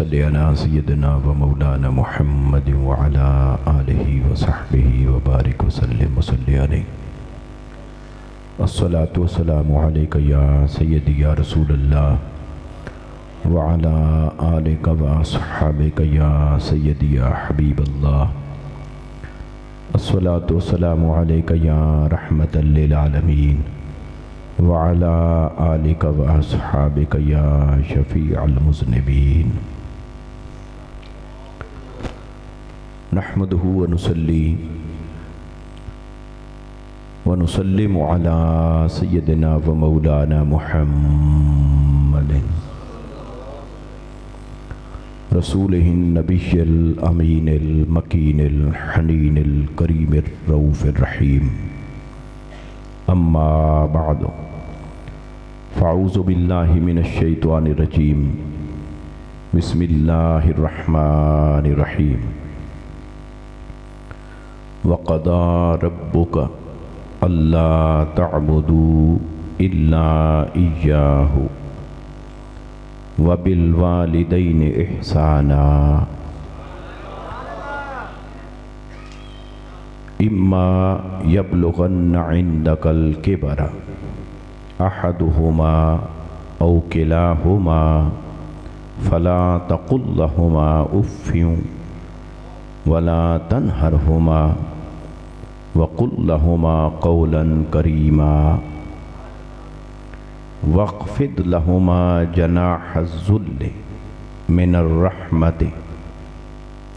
صلی علی سیدنا و مولانا محمد وعلی آلہ وصحبہ وبارک وسلم وصلی علیہ الصلاۃ والسلام علیک یا سیدی یا رسول اللہ وعلی آلک واصحابک یا سیدی یا حبیب اللہ الصلاۃ والسلام علیک یا رحمۃ للعالمین وعلی آلک واصحابک یا شفیع المذنبین نحمدہ ونصلی ونسلم علی سیدنا و مولانا محمد رسولہ النبی الامین المکین الحنین الکریم الرؤوف الرحیم اما بعد فاعوذ باللہ من الشیطان الرجیم بسم اللہ الرحمن الرحیم وَقَضَى رَبُّكَ أَلَّا تَعْبُدُوا إِلَّا إِيَّاهُ وَبِالْوَالِدَيْنِ إِحْسَانًا إِمَّا يَبْلُغَنَّ عِندَكَ الْكِبَرَ أَحَدُهُمَا أَوْ كِلَاهُمَا فَلَا تَقُل لَّهُمَا أُفٍّ وَلَا تَنْهَرْهُمَا وَقُل لَّهُمَا قَوْلًا كَرِيمًا وَاخْفِضْ لَهُمَا جَنَاحَ الذُّلِّ مِنَ الرَّحْمَةِ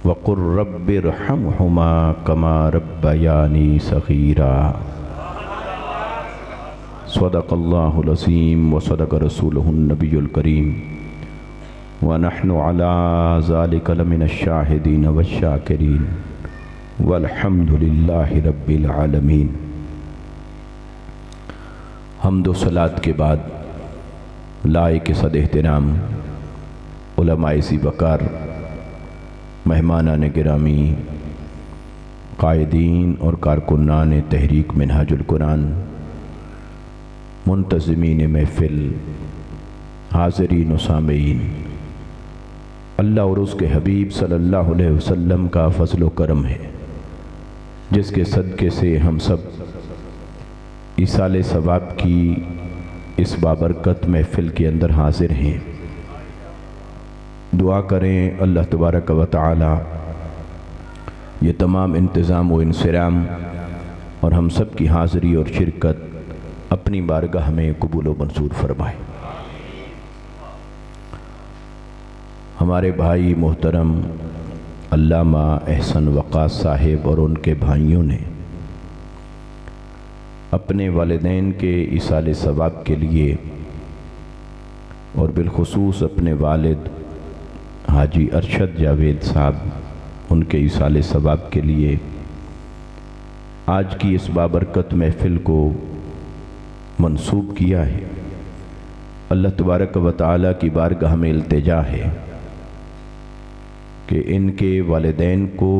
وَقُل رَّبِّ ارْحَمْهُمَا كَمَا رَبَّيَانِي صَغِيرًا صدق اللہ العظیم وصدق رسولہ النبی الکریم ونحن علی ذلک لمن الشاہدین والشاکرین والحمد للہ رب العالمین۔ حمد و صلاۃ کے بعد لائق صد احترام علماء ذی وقار، مہمانان گرامی، قائدین اور کارکنان تحریک منہاج القرآن، منتظمین محفل، حاضرین و سامعین، اللہ اور اس کے حبیب صلی اللہ علیہ وسلم کا فضل و کرم ہے جس کے صدقے سے ہم سب ایصال ثواب کی اس بابرکت محفل کے اندر حاضر ہیں۔ دعا کریں اللہ تبارک و تعالی یہ تمام انتظام و انصرام اور ہم سب کی حاضری اور شرکت اپنی بارگاہ میں قبول و منظور فرمائے۔ ہمارے بھائی محترم علامہ احسن وقاص صاحب اور ان کے بھائیوں نے اپنے والدین کے ایصال ثواب کے لیے اور بالخصوص اپنے والد حاجی ارشد جاوید صاحب ان کے ایصال ثواب کے لیے آج کی اس بابرکت محفل کو منسوب کیا ہے۔ اللہ تبارک و تعالیٰ کی بارگاہ میں التجا ہے کہ ان کے والدین کو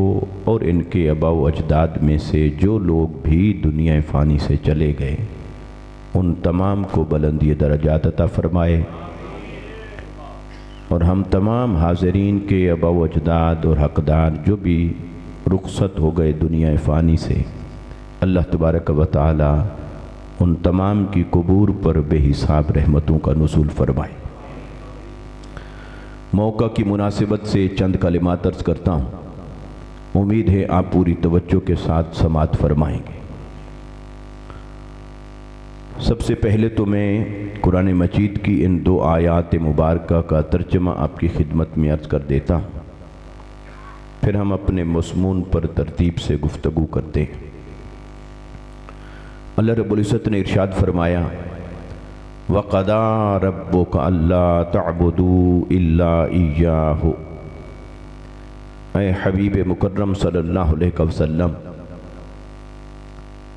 اور ان کے آباء و اجداد میں سے جو لوگ بھی دنیا فانی سے چلے گئے ان تمام کو بلندی درجات عطا فرمائے، اور ہم تمام حاضرین کے آباء و اجداد اور حقدار جو بھی رخصت ہو گئے دنیا فانی سے، اللہ تبارک و تعالی ان تمام کی قبور پر بے حساب رحمتوں کا نزول فرمائے۔ موقع کی مناسبت سے چند کلمات عرض کرتا ہوں، امید ہے آپ پوری توجہ کے ساتھ سماعت فرمائیں گے۔ سب سے پہلے تو میں قرآن مجید کی ان دو آیات مبارکہ کا ترجمہ آپ کی خدمت میں عرض کر دیتا ہوں، پھر ہم اپنے مضمون پر ترتیب سے گفتگو کرتے ہیں۔ اللہ رب العزت نے ارشاد فرمایا وَقَضَى رَبُّكَ أَلَّا تَعْبُدُوا إِلَّا إِيَّاهُ، اے حبیب مکرم صلی اللہ علیہ وسلم،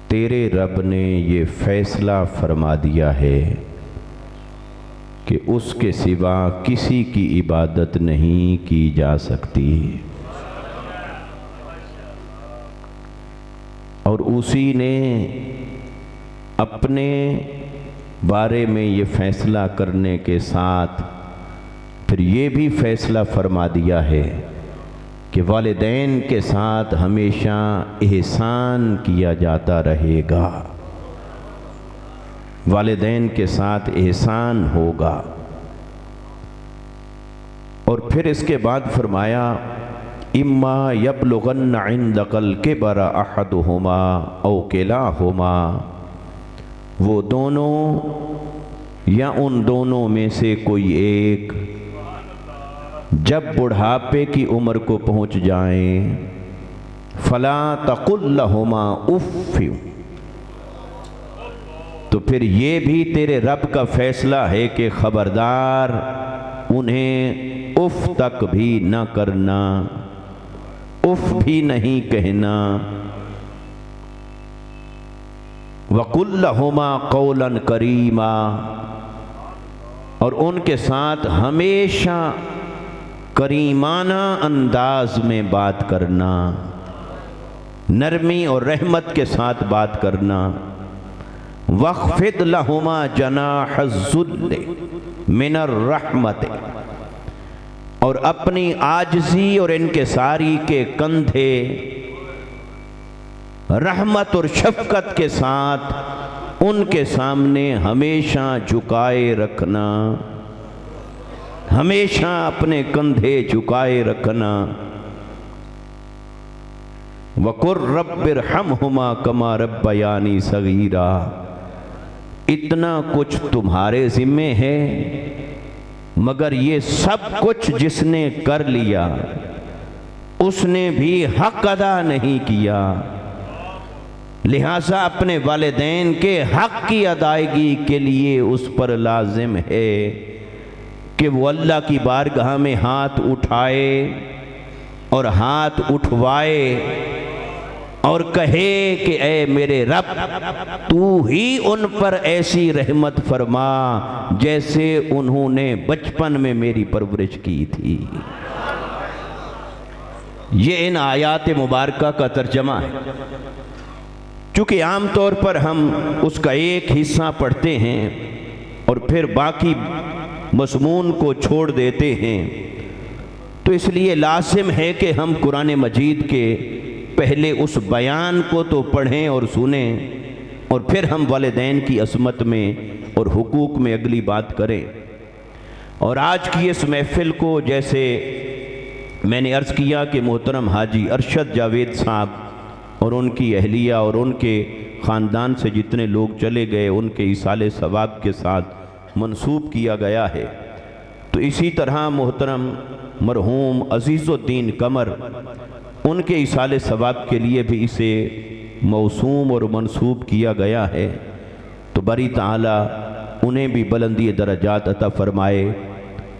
تیرے رب نے یہ فیصلہ فرما دیا ہے کہ اس کے سوا کسی کی عبادت نہیں کی جا سکتی، اور اسی نے اپنے بارے میں یہ فیصلہ کرنے کے ساتھ پھر یہ بھی فیصلہ فرما دیا ہے کہ والدین کے ساتھ ہمیشہ احسان کیا جاتا رہے گا، والدین کے ساتھ احسان ہوگا۔ اور پھر اس کے بعد فرمایا اما یبلغن عندک الکبر احدہما او کلاہما، وہ دونوں یا ان دونوں میں سے کوئی ایک جب بڑھاپے کی عمر کو پہنچ جائیں، فلا تقل لہما اف، تو پھر یہ بھی تیرے رب کا فیصلہ ہے کہ خبردار انہیں اف تک بھی نہ کرنا، اف بھی نہیں کہنا۔ وَقُلْ لَهُمَا قَوْلًا كَرِيمًا، اور ان کے ساتھ ہمیشہ کریمانہ انداز میں بات کرنا، نرمی اور رحمت کے ساتھ بات کرنا۔ وَاخْفِضْ لَهُمَا جَنَاحَ الذُّلِّ مِنَ الرَّحْمَةِ، اور اپنی عاجزی اور انکساری کے کندھے رحمت اور شفقت کے ساتھ ان کے سامنے ہمیشہ جھکائے رکھنا، ہمیشہ اپنے کندھے جھکائے رکھنا۔ وَقُلْ رَبِّ ارْحَمْهُمَا كَمَا رَبَّيَانِي صَغِيرًا، اتنا کچھ تمہارے ذمہ ہے، مگر یہ سب کچھ جس نے کر لیا اس نے بھی حق ادا نہیں کیا، لہٰذا اپنے والدین کے حق کی ادائیگی کے لیے اس پر لازم ہے کہ وہ اللہ کی بارگاہ میں ہاتھ اٹھائے اور ہاتھ اٹھوائے اور کہے کہ اے میرے رب، تو ہی ان پر ایسی رحمت فرما جیسے انہوں نے بچپن میں میری پرورش کی تھی۔ یہ ان آیات مبارکہ کا ترجمہ ہے۔ چونکہ عام طور پر ہم اس کا ایک حصہ پڑھتے ہیں اور پھر باقی مضمون کو چھوڑ دیتے ہیں، تو اس لیے لازم ہے کہ ہم قرآن مجید کے پہلے اس بیان کو تو پڑھیں اور سنیں، اور پھر ہم والدین کی عظمت میں اور حقوق میں اگلی بات کریں۔ اور آج کی اس محفل کو جیسے میں نے عرض کیا کہ محترم حاجی ارشد جاوید صاحب اور ان کی اہلیہ اور ان کے خاندان سے جتنے لوگ چلے گئے ان کے ایصال ثواب کے ساتھ منسوب کیا گیا ہے، تو اسی طرح محترم مرحوم عزیز الدین قمر ان کے ایصال ثواب کے لیے بھی اسے موسوم اور منسوب کیا گیا ہے۔ تو باری تعالیٰ انہیں بھی بلندی درجات عطا فرمائے،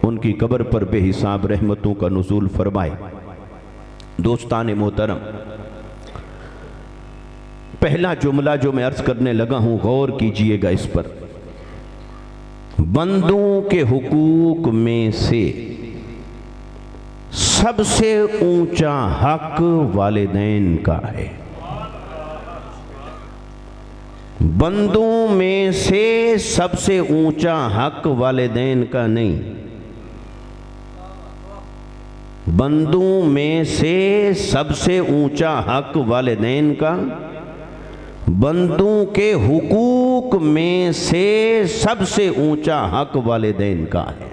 ان کی قبر پر بے حساب رحمتوں کا نزول فرمائے۔ دوستان محترم، پہلا جملہ جو میں عرض کرنے لگا ہوں غور کیجئے گا اس پر۔ بندوں کے حقوق میں سے سب سے اونچا حق والدین کا ہے۔ بندوں میں سے سب سے اونچا حق والدین کا نہیں، بندوں میں سے سب سے اونچا حق والدین کا، بندوں کے حقوق میں سے سب سے اونچا حق والدین کا ہے۔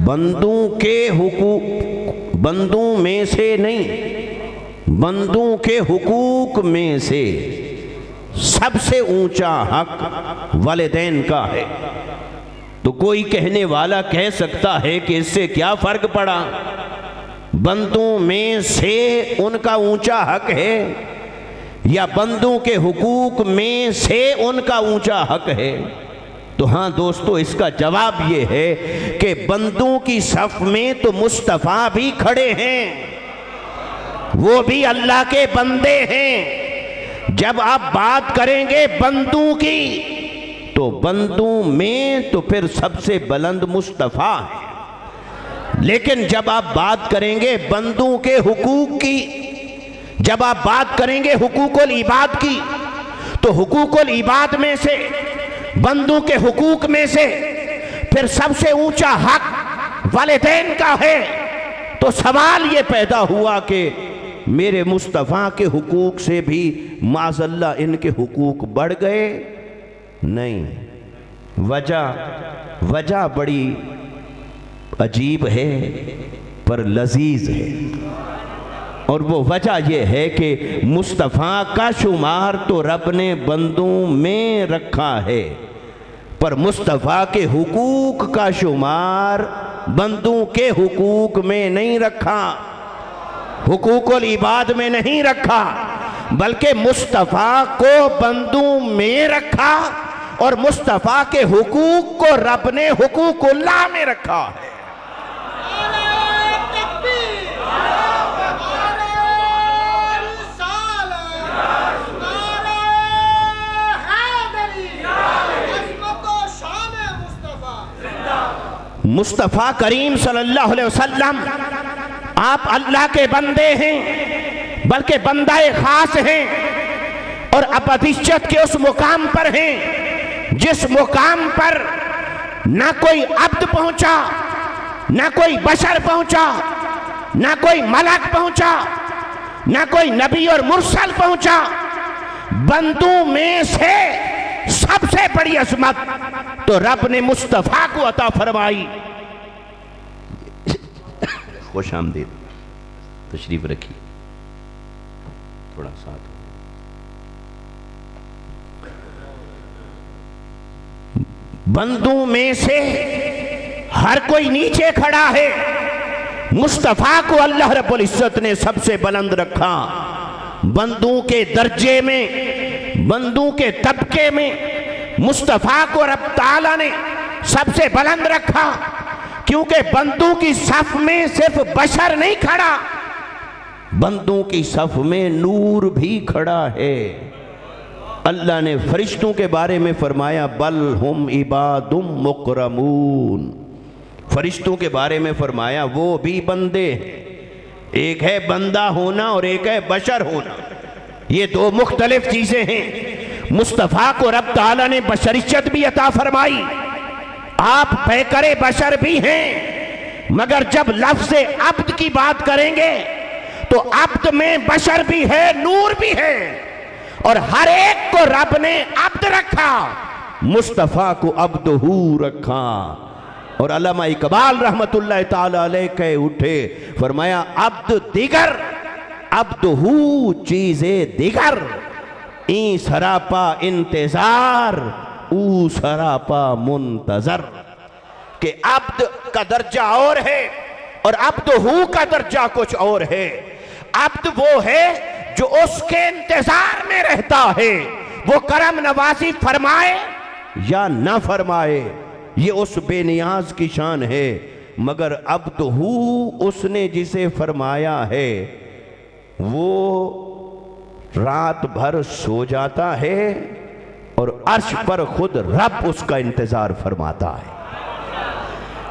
بندوں کے حقوق، بندوں میں سے نہیں، بندوں کے حقوق میں سے سب سے اونچا حق والدین کا ہے۔ تو کوئی کہنے والا کہہ سکتا ہے کہ اس سے کیا فرق پڑا، بندوں میں سے ان کا اونچا حق ہے یا بندوں کے حقوق میں سے ان کا اونچا حق ہے؟ تو ہاں دوستو، اس کا جواب یہ ہے کہ بندوں کی صف میں تو مصطفیٰ بھی کھڑے ہیں، وہ بھی اللہ کے بندے ہیں۔ جب آپ بات کریں گے بندوں کی تو بندوں میں تو پھر سب سے بلند مصطفیٰ ہے، لیکن جب آپ بات کریں گے بندوں کے حقوق کی، جب آپ بات کریں گے حقوق العباد کی، تو حقوق العباد میں سے، بندوں کے حقوق میں سے پھر سب سے اونچا حق والدین کا ہے، تو سوال یہ پیدا ہوا کہ میرے مصطفیٰ کے حقوق سے بھی معاذ اللہ ان کے حقوق بڑھ گئے؟ نہیں، وجہ بڑی عجیب ہے پر لذیذ ہے، اور وہ وجہ یہ ہے کہ مصطفیٰ کا شمار تو رب نے بندوں میں رکھا ہے، پر مصطفیٰ کے حقوق کا شمار بندوں کے حقوق میں نہیں رکھا، حقوق العباد میں نہیں رکھا، بلکہ مصطفیٰ کو بندوں میں رکھا، اور مصطفیٰ کے حقوق کو رب نے حقوق اللہ میں رکھا ہے۔ مصطفیٰ کریم صلی اللہ علیہ وسلم آپ اللہ کے بندے ہیں، بلکہ بندہ خاص ہیں، اور ابدیت کے اس مقام پر ہیں جس مقام پر نہ کوئی عبد پہنچا، نہ کوئی بشر پہنچا، نہ کوئی ملک پہنچا، نہ کوئی نبی اور مرسل پہنچا، بندوں میں سے سب سے بڑی عظمت تو رب نے مصطفیٰ کو عطا فرمائی۔ خوش آمدید، تشریف رکھیے، تھوڑا ساتھ۔ بندوں میں سے ہر کوئی نیچے کھڑا ہے، مصطفیٰ کو اللہ رب العزت نے سب سے بلند رکھا، بندوں کے درجے میں، بندوں کے طبقے میں مصطفیٰ کو رب تعالیٰ نے سب سے بلند رکھا، کیونکہ بندوں کی صف میں صرف بشر نہیں کھڑا، بندوں کی صف میں نور بھی کھڑا ہے۔ اللہ نے فرشتوں کے بارے میں فرمایا بل ہم عباد مکرمون، فرشتوں کے بارے میں فرمایا وہ بھی بندے ہیں، ایک ہے بندہ ہونا اور ایک ہے بشر ہونا، یہ دو مختلف چیزیں ہیں۔ مصطفیٰ کو رب تعالیٰ نے بشریت بھی عطا فرمائی، آپ پیکر بشر بھی ہیں، مگر جب لفظ عبد کی بات کریں گے تو عبد میں بشر بھی ہے، نور بھی ہے، اور ہر ایک کو رب نے عبد رکھا، مصطفیٰ کو عبدہو رکھا۔ اور علامہ اقبال رحمت اللہ تعالی علیہ کہے اٹھے، فرمایا عبد دیگر عبدہو چیزیں دیگر، این سراپا انتظار او سراپا منتظر، کہ عبد کا درجہ اور ہے اور عبدہو کا درجہ کچھ اور ہے۔ عبد وہ ہے جو اس کے انتظار میں رہتا ہے، وہ کرم نوازی فرمائے یا نہ فرمائے، یہ اس بے نیاز کی شان ہے، مگر عبدہو اس نے جسے فرمایا ہے وہ رات بھر سو جاتا ہے اور عرش پر خود رب اس کا انتظار فرماتا ہے۔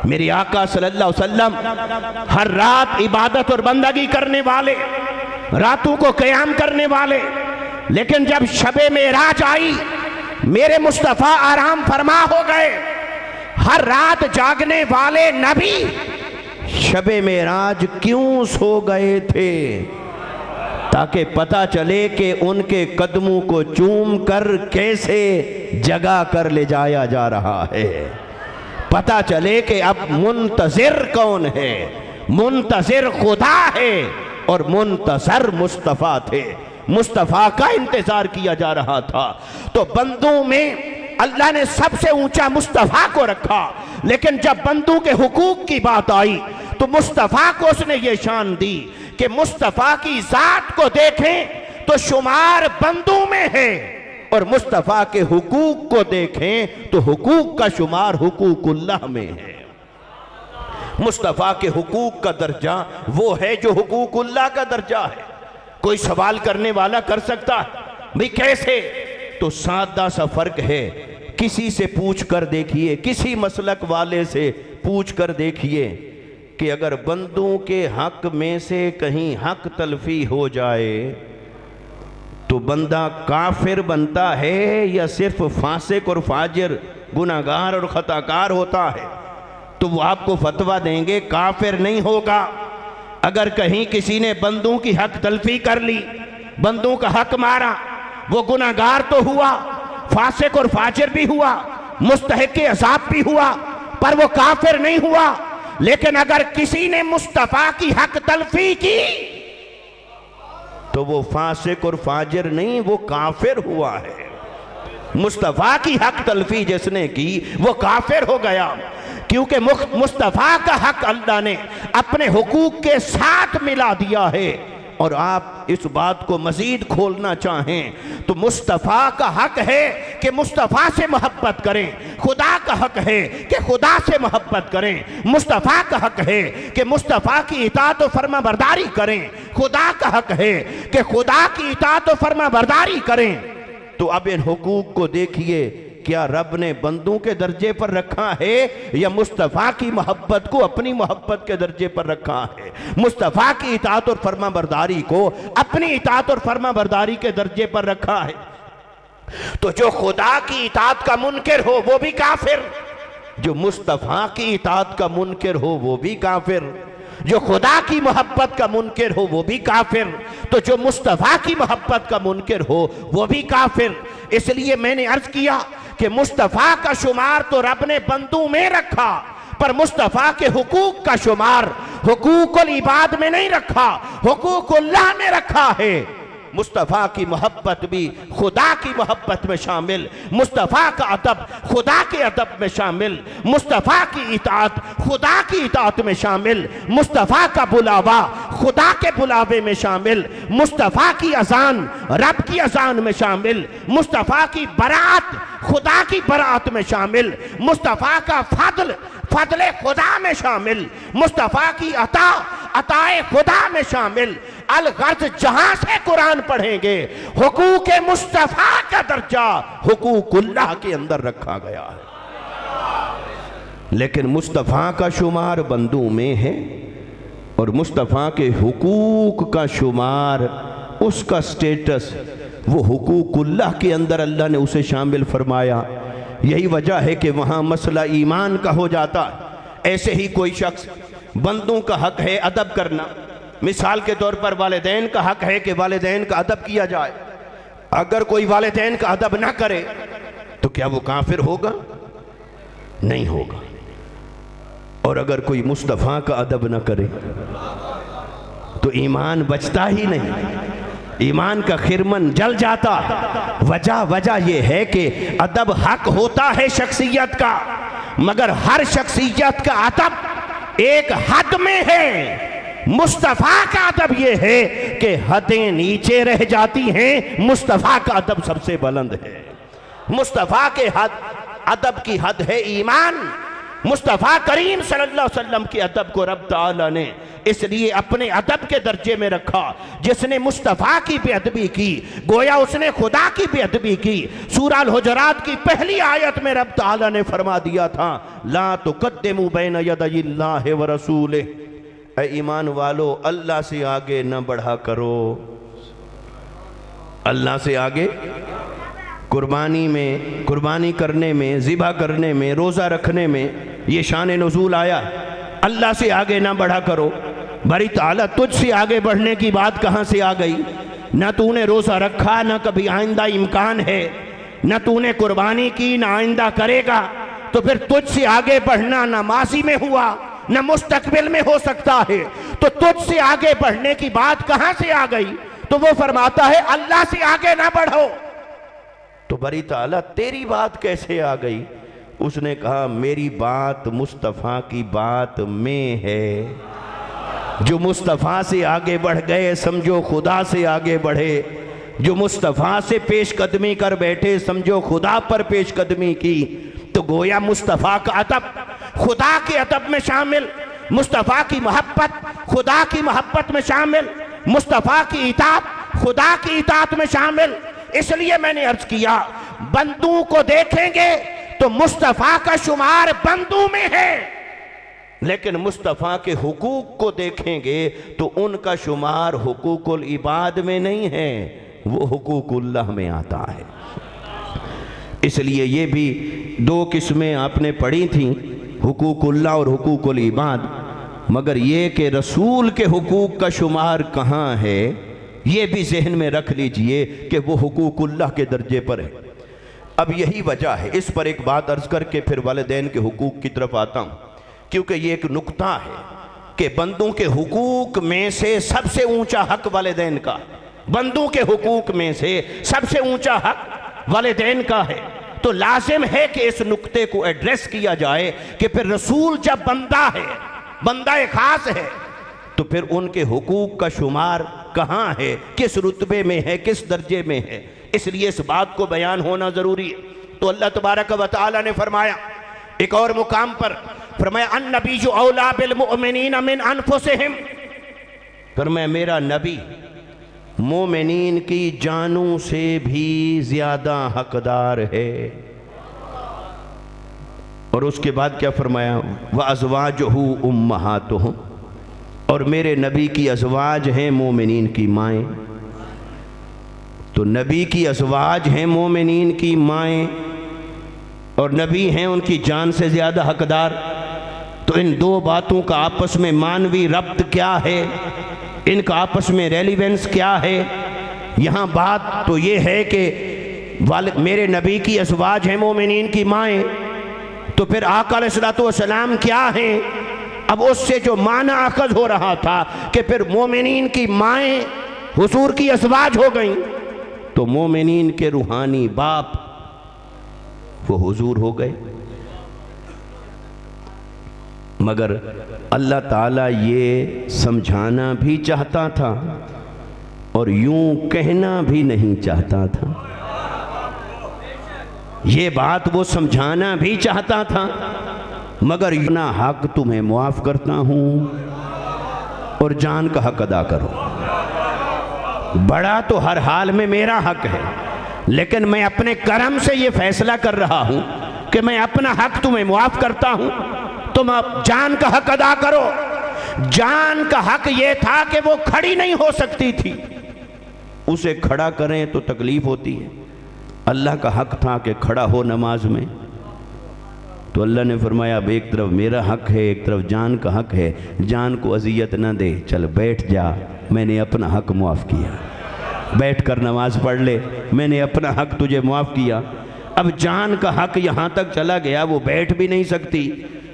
میری آقا صلی اللہ علیہ وسلم ہر رات عبادت اور بندگی کرنے والے، راتوں کو قیام کرنے والے، لیکن جب شب معراج آئی میرے مصطفیٰ آرام فرما ہو گئے۔ ہر رات جاگنے والے نبی شب معراج کیوں سو گئے تھے؟ تاکہ پتہ چلے کہ ان کے قدموں کو چوم کر کیسے جگا کر لے جایا جا رہا ہے، پتہ چلے کہ اب منتظر کون ہے، منتظر خدا ہے اور منتظر مصطفیٰ تھے، مصطفیٰ کا انتظار کیا جا رہا تھا۔ تو بندوں میں اللہ نے سب سے اونچا مصطفیٰ کو رکھا، لیکن جب بندوں کے حقوق کی بات آئی تو مصطفیٰ کو اس نے یہ شان دی کہ مصطفیٰ کی ذات کو دیکھیں تو شمار بندوں میں ہے، اور مصطفیٰ کے حقوق کو دیکھیں تو حقوق کا شمار حقوق اللہ میں ہے۔ مصطفیٰ کے حقوق کا درجہ وہ ہے جو حقوق اللہ کا درجہ ہے۔ کوئی سوال کرنے والا کر سکتا ہے بھئی کیسے؟ تو سادہ سا فرق ہے، کسی سے پوچھ کر دیکھیے، کسی مسلک والے سے پوچھ کر دیکھیے کہ اگر بندوں کے حق میں سے کہیں حق تلفی ہو جائے تو بندہ کافر بنتا ہے یا صرف فاسق اور فاجر گناہگار اور خطاکار ہوتا ہے تو وہ آپ کو فتویٰ دیں گے کافر نہیں ہوگا۔ اگر کہیں کسی نے بندوں کی حق تلفی کر لی، بندوں کا حق مارا، وہ گناہگار تو ہوا، فاسق اور فاجر بھی ہوا، مستحق عذاب بھی ہوا، پر وہ کافر نہیں ہوا۔ لیکن اگر کسی نے مصطفیٰ کی حق تلفی کی تو وہ فاسق اور فاجر نہیں، وہ کافر ہوا ہے۔ مصطفیٰ کی حق تلفی جس نے کی وہ کافر ہو گیا، کیونکہ مصطفیٰ کا حق اللہ نے اپنے حقوق کے ساتھ ملا دیا ہے۔ اور آپ اس بات کو مزید کھولنا چاہیں تو مصطفیٰ کا حق ہے کہ مصطفیٰ سے محبت کریں، خدا کا حق ہے کہ خدا سے محبت کریں، مصطفیٰ کا حق ہے کہ مصطفیٰ کی اطاعت و فرما برداری کریں، خدا کا حق ہے کہ خدا کی اطاعت و فرما برداری کریں۔ تو اب ان حقوق کو دیکھیے، کیا رب نے بندوں کے درجے پر رکھا ہے یا مصطفیٰ کی محبت کو اپنی محبت کے درجے پر رکھا ہے؟ مصطفیٰ کی اطاعت اور فرما برداری کو اپنی اطاعت اور فرما برداری کے درجے پر رکھا ہے۔ تو جو خدا کی اطاعت کا منکر ہو وہ بھی کافر، جو مصطفیٰ کی اطاعت کا منکر ہو وہ بھی کافر، جو خدا کی محبت کا منکر ہو وہ بھی کافر، تو جو مصطفیٰ کی محبت کا منکر ہو وہ بھی کافر۔ اس لیے میں نے عرض کیا کہ مصطفیٰ کا شمار تو رب نے بندوں میں رکھا، پر مصطفیٰ کے حقوق کا شمار حقوق العباد میں نہیں رکھا، حقوق اللہ میں رکھا ہے۔ مصطفیٰ کی محبت بھی خدا کی محبت میں شامل، مصطفیٰ کا ادب خدا کے ادب میں شامل، مصطفیٰ کی اطاعت خدا کی اطاعت میں شامل، مصطفیٰ کا بلاوا خدا کے بلاوے میں شامل، مصطفیٰ کی اذان رب کی اذان میں شامل، مصطفیٰ کی برات خدا کی برات میں شامل، مصطفیٰ کا فضل خدا میں شامل، مصطفیٰ کی عطا خدا میں شامل۔ الغرض جہاں سے قرآن پڑھیں گے حقوق مصطفیٰ کا درجہ حقوق اللہ کے اندر رکھا گیا ہے، لیکن مصطفیٰ کا شمار بندوں میں ہے اور مصطفیٰ کے حقوق کا شمار، اس کا سٹیٹس وہ حقوق اللہ کے اندر اللہ نے اسے شامل فرمایا۔ یہی وجہ ہے کہ وہاں مسئلہ ایمان کا ہو جاتا ہے۔ ایسے ہی کوئی شخص بندوں کا حق ہے ادب کرنا، مثال کے طور پر والدین کا حق ہے کہ والدین کا ادب کیا جائے، اگر کوئی والدین کا ادب نہ کرے تو کیا وہ کافر ہوگا؟ نہیں ہوگا۔ اور اگر کوئی مصطفیٰ کا ادب نہ کرے تو ایمان بچتا ہی نہیں، ایمان کا خرمن جل جاتا۔ وجہ یہ ہے کہ ادب حق ہوتا ہے شخصیت کا، مگر ہر شخصیت کا ادب ایک حد میں ہے۔ مصطفیٰ کا ادب یہ ہے کہ حدیں نیچے رہ جاتی ہیں، مصطفیٰ کا ادب سب سے بلند ہے۔ مصطفیٰ کے ادب کی حد ہے ایمان۔ مصطفیٰ کریم صلی اللہ علیہ وسلم کے ادب کو رب تعالیٰ نے اس لیے اپنے ادب کے درجے میں رکھا۔ جس نے مصطفیٰ کی بے ادبی کی گویا اس نے خدا کی بے ادبی کی۔ سورہ الحجرات کی پہلی آیت میں رب تعالیٰ نے فرما دیا تھا لا تقدموا بین یدی اللہ ورسولہ، اے ایمان والو اللہ سے آگے نہ بڑھا کرو، اللہ سے آگے قربانی کرنے میں، ذبح کرنے میں، روزہ رکھنے میں یہ شان نزول آیا، اللہ سے آگے نہ بڑھا کرو۔ بری تعالیٰ تجھ سے آگے بڑھنے کی بات کہاں سے آ گئی؟ نہ تو نے روزہ رکھا، نہ کبھی آئندہ امکان ہے، نہ تو نے قربانی کی، نہ آئندہ کرے گا، تو پھر تجھ سے آگے بڑھنا نہ ماضی میں ہوا نہ مستقبل میں ہو سکتا ہے، تو تجھ سے آگے بڑھنے کی بات کہاں سے آ گئی؟ تو وہ فرماتا ہے اللہ سے آگے نہ بڑھو۔ تو بری تعالیٰ تیری بات کیسے آ گئی؟ اس نے کہا میری بات مصطفیٰ کی بات میں ہے۔ جو مصطفیٰ سے آگے بڑھ گئے سمجھو خدا سے آگے بڑھے، جو مصطفیٰ سے پیش قدمی کر بیٹھے سمجھو خدا پر پیش قدمی کی۔ تو گویا مصطفیٰ کا ادب خدا کے ادب میں شامل، مصطفیٰ کی محبت خدا کی محبت میں شامل، مصطفیٰ کی اطاعت خدا کی اطاعت میں شامل۔ اس لیے میں نے عرض کیا بندوں کو دیکھیں گے تو مصطفیٰ کا شمار بندوں میں ہے، لیکن مصطفیٰ کے حقوق کو دیکھیں گے تو ان کا شمار حقوق العباد میں نہیں ہے، وہ حقوق اللہ میں آتا ہے۔ اس لیے یہ بھی دو قسمیں آپ نے پڑھی تھیں، حقوق اللہ اور حقوق العباد، مگر یہ کہ رسول کے حقوق کا شمار کہاں ہے یہ بھی ذہن میں رکھ لیجئے کہ وہ حقوق اللہ کے درجے پر ہے۔ اب یہی وجہ ہے، اس پر ایک بات عرض کر کے پھر والدین کے حقوق کی طرف آتا ہوں، کیونکہ یہ ایک نکتہ ہے کہ بندوں کے حقوق میں سے سب سے اونچا حق والدین کا، بندوں کے حقوق میں سے سب سے اونچا حق والدین کا ہے، تو لازم ہے کہ اس نکتے کو ایڈریس کیا جائے کہ پھر رسول جب بندہ ہے، بندہ خاص ہے، تو پھر ان کے حقوق کا شمار کہاں ہے، کس رتبے میں ہے، کس درجے میں ہے، اس لیے اس بات کو بیان ہونا ضروری ہے۔ تو اللہ تبارک و تعالی نے فرمایا ایک اور مقام پر، فرمایا النبی اولیٰ بالمؤمنین من انفسہم، فرمایا میرا نبی مومنین کی جانوں سے بھی زیادہ حقدار ہے، اور اس کے بعد کیا فرمایا وَأَزْوَاجُهُ أُمَّهَاتُهُمْ، اور میرے نبی کی ازواج ہیں مومنین کی مائیں، تو نبی کی ازواج ہیں مومنین کی مائیں اور نبی ہیں ان کی جان سے زیادہ حقدار، تو ان دو باتوں کا آپس میں معنوی ربط کیا ہے، ان کا آپس میں ریلیونس کیا ہے؟ یہاں بات تو یہ ہے کہ میرے نبی کی ازواج ہیں مومنین کی مائیں، تو پھر آقا علیہ السلام کیا ہیں؟ اب اس سے جو معنی اخذ ہو رہا تھا کہ پھر مومنین کی مائیں حضور کی ازواج ہو گئیں، تو مومنین کے روحانی باپ وہ حضور ہو گئے۔ مگر اللہ تعالیٰ یہ سمجھانا بھی چاہتا تھا اور یوں کہنا بھی نہیں چاہتا تھا، یہ بات وہ سمجھانا بھی چاہتا تھا، مگر یوں حق تمہیں معاف کرتا ہوں اور جان کا حق ادا کرو، بڑا تو ہر حال میں میرا حق ہے، لیکن میں اپنے کرم سے یہ فیصلہ کر رہا ہوں کہ میں اپنا حق تمہیں معاف کرتا ہوں، تم اب جان کا حق ادا کرو۔ جان کا حق یہ تھا کہ وہ کھڑی نہیں ہو سکتی تھی، اسے کھڑا کریں تو تکلیف ہوتی ہے، اللہ کا حق تھا کہ کھڑا ہو نماز میں، تو اللہ نے فرمایا اب ایک طرف میرا حق ہے ایک طرف جان کا حق ہے، جان کو اذیت نہ دے، چل بیٹھ جا، میں نے اپنا حق معاف کیا، بیٹھ کر نماز پڑھ لے، میں نے اپنا حق تجھے معاف کیا۔ اب جان کا حق یہاں تک چلا گیا وہ بیٹھ بھی نہیں سکتی،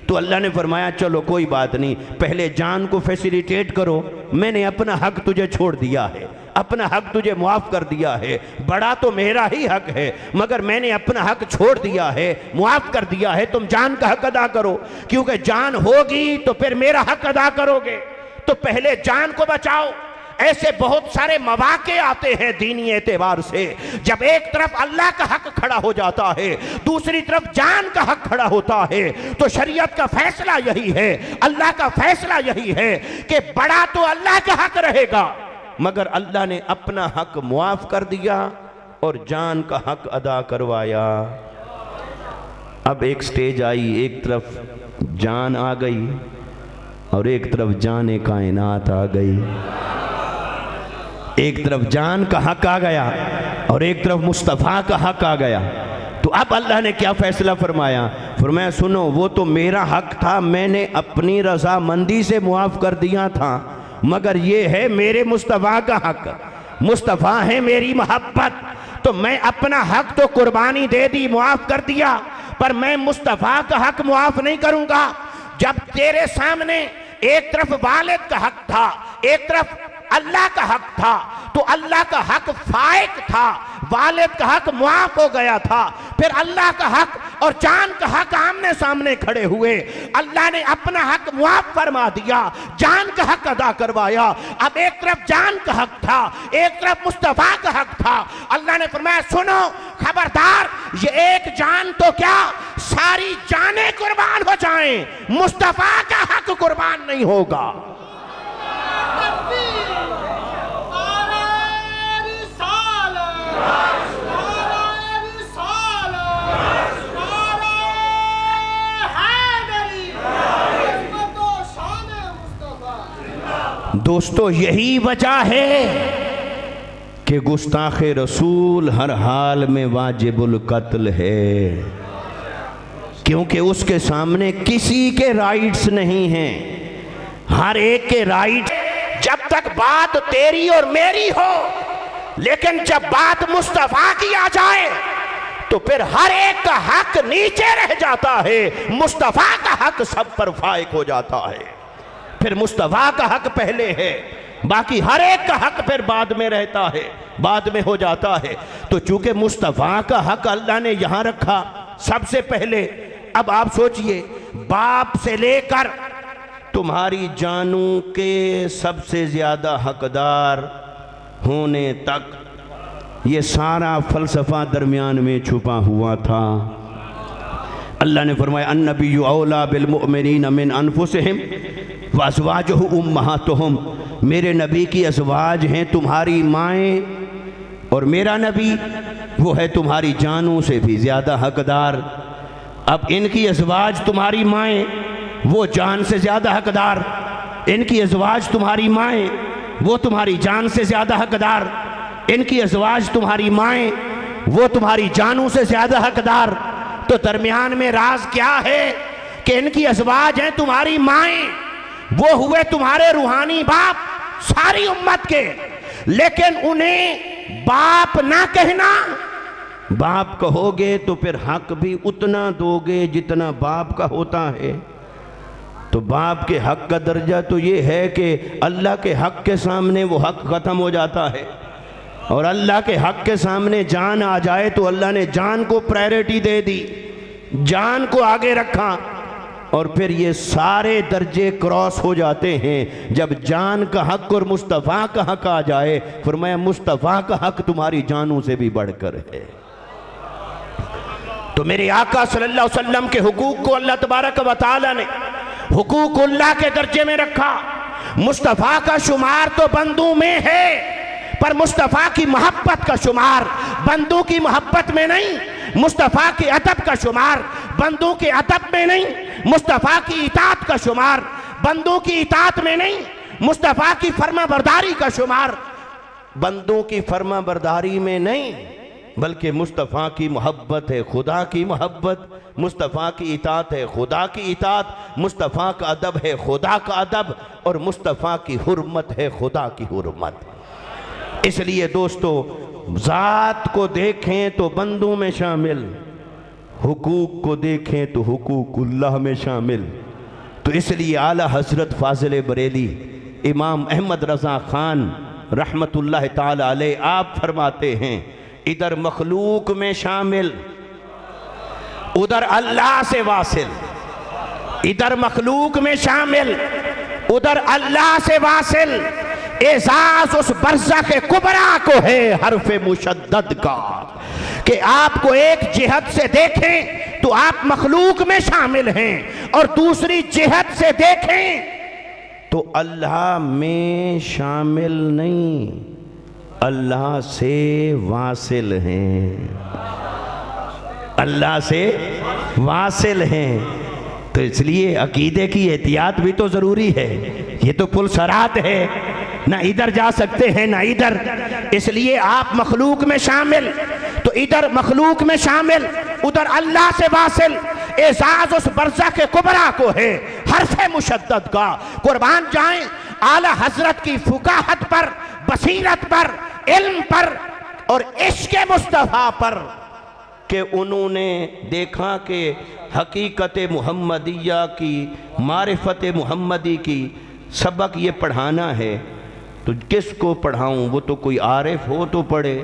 تو اللہ نے فرمایا چلو کوئی بات نہیں، پہلے جان کو فیسیلیٹیٹ کرو، میں نے اپنا حق تجھے چھوڑ دیا ہے، اپنا حق تجھے معاف کر دیا ہے، بڑا تو میرا ہی حق ہے مگر میں نے اپنا حق چھوڑ دیا ہے، معاف کر دیا ہے، تم جان کا حق ادا کرو، کیونکہ جان ہوگی تو پھر میرا حق ادا کرو گے، تو پہلے جان کو بچاؤ۔ ایسے بہت سارے مواقع آتے ہیں دینی اعتبار سے جب ایک طرف اللہ کا حق کھڑا ہو جاتا ہے دوسری طرف جان کا حق کھڑا ہوتا ہے، تو شریعت کا فیصلہ یہی ہے، اللہ کا فیصلہ یہی ہے کہ بڑا تو اللہ کا حق رہے گا، مگر اللہ نے اپنا حق معاف کر دیا اور جان کا حق ادا کروایا۔ اب ایک سٹیج آئی، ایک طرف جان آ گئی اور ایک طرف جان کائنات آ گئی، ایک طرف جان کا حق آ گیا اور ایک طرف مصطفیٰ کا حق آ گیا، تو اب اللہ نے کیا فیصلہ فرمایا؟ فرمایا سنو وہ تو میرا حق تھا، میں نے اپنی رضامندی سے معاف کر دیا تھا، مگر یہ ہے میرے مصطفیٰ کا حق، مصطفیٰ ہے میری محبت، تو میں اپنا حق تو قربانی دے دی، معاف کر دیا، پر میں مصطفیٰ کا حق معاف نہیں کروں گا۔ جب تیرے سامنے ایک طرف والد کا حق تھا ایک طرف اللہ کا حق تھا، تو اللہ کا حق فائق تھا، والد کا حق معاف ہو گیا تھا، پھر اللہ کا حق اور جان کا حق آمنے سامنے کھڑے ہوئے، اللہ نے اپنا حق معاف فرما دیا، جان کا حق ادا کروایا۔ اب ایک طرف جان کا حق تھا ایک طرف مصطفیٰ کا حق تھا، اللہ نے فرمایا سنو خبردار، یہ ایک جان تو کیا ساری جانیں قربان ہو جائیں، مصطفیٰ کا حق قربان نہیں ہوگا۔ دوستو یہی وجہ ہے کہ گستاخ رسول ہر حال میں واجب القتل ہے، کیونکہ اس کے سامنے کسی کے رائٹس نہیں ہیں، ہر ایک کے رائٹ۔ جب تک بات تیری اور میری ہو، لیکن جب بات مصطفیٰ کی آ جائے تو پھر ہر ایک کا حق نیچے رہ جاتا ہے، مصطفیٰ کا حق سب پر فائق ہو جاتا ہے۔ پھر مصطفیٰ کا حق پہلے ہے، باقی ہر ایک کا حق پھر بعد میں رہتا ہے، بعد میں ہو جاتا ہے۔ تو چونکہ مصطفیٰ کا حق اللہ نے یہاں رکھا سب سے پہلے، اب آپ سوچئے باپ سے لے کر تمہاری جانوں کے سب سے زیادہ حقدار ہونے تک یہ سارا فلسفہ درمیان میں چھپا ہوا تھا۔ اللہ نے فرمایا النبی اولا بالمؤمنین من انفسہم وازواجہ امہاتہم، میرے نبی کی ازواج ہیں تمہاری مائیں، اور میرا نبی وہ ہے تمہاری جانوں سے بھی زیادہ حقدار۔ اب ان کی ازواج تمہاری مائیں، وہ جان سے زیادہ حقدار، ان کی ازواج تمہاری مائیں، وہ تمہاری جان سے زیادہ حقدار، ان کی ازواج تمہاری مائیں، وہ تمہاری جانوں سے زیادہ حقدار۔ تو درمیان میں راز کیا ہے کہ ان کی ازواج ہیں تمہاری مائیں، وہ ہوئے تمہارے روحانی باپ ساری امت کے، لیکن انہیں باپ نہ کہنا۔ باپ کہو گے تو پھر حق بھی اتنا دو گے جتنا باپ کا ہوتا ہے۔ تو باپ کے حق کا درجہ تو یہ ہے کہ اللہ کے حق کے سامنے وہ حق ختم ہو جاتا ہے، اور اللہ کے حق کے سامنے جان آ جائے تو اللہ نے جان کو پرائرٹی دے دی، جان کو آگے رکھا، اور پھر یہ سارے درجے کراس ہو جاتے ہیں جب جان کا حق اور مصطفیٰ کا حق آ جائے۔ فرمایا مصطفیٰ کا حق تمہاری جانوں سے بھی بڑھ کر ہے۔ تو میرے آقا صلی اللہ علیہ وسلم کے حقوق کو اللہ تبارک و تعالی نے حقوق اللہ کے درجے میں رکھا۔ مصطفیٰ کا شمار تو بندوں میں ہے، پر مصطفیٰ کی محبت کا شمار بندوں کی محبت میں نہیں، مصطفیٰ کی ادب کا شمار بندوں کے ادب میں نہیں، مصطفیٰ کی اطاعت کا شمار بندوں کی اطاعت میں نہیں، مصطفیٰ کی فرما برداری کا شمار بندوں کی فرما برداری میں نہیں، بلکہ مصطفیٰ کی محبت ہے خدا کی محبت، مصطفیٰ کی اطاعت ہے خدا کی اطاعت، مصطفیٰ کا ادب ہے خدا کا ادب، اور مصطفیٰ کی حرمت ہے خدا کی حرمت۔ اس لیے دوستو ذات کو دیکھیں تو بندوں میں شامل، حقوق کو دیکھیں تو حقوق اللہ میں شامل۔ تو اس لیے اعلیٰ حضرت فاضل بریلی امام احمد رضا خان رحمت اللہ تعالی علیہ آپ فرماتے ہیں ادھر مخلوق میں شامل، ادھر اللہ سے واصل، ادھر مخلوق میں شامل، ادھر اللہ سے واصل۔ اعزاز اس برزخ کبریٰ کو ہے حرف مشدد کا کہ آپ کو ایک جہت سے دیکھیں تو آپ مخلوق میں شامل ہیں، اور دوسری جہت سے دیکھیں تو اللہ میں شامل نہیں، اللہ سے واصل ہیں، اللہ سے واصل ہیں۔ تو اس لیے عقیدے کی احتیاط بھی تو ضروری ہے، یہ تو پل صراط ہے، نہ ادھر جا سکتے ہیں نہ ادھر۔ اس لیے آپ مخلوق میں شامل، تو ادھر مخلوق میں شامل، ادھر اللہ سے واصل۔ اعزاز اس برزخ کبریٰ کو ہے حرف مشدد کا۔ قربان جائیں اعلیٰ حضرت کی فقاہت پر، بصیرت پر، علم پر اور عشق مصطفیٰ پر، کہ انہوں نے دیکھا کہ حقیقت محمدیہ کی، معرفت محمدی کی سبق یہ پڑھانا ہے تو کس کو پڑھاؤں، وہ تو کوئی عارف ہو تو پڑھے۔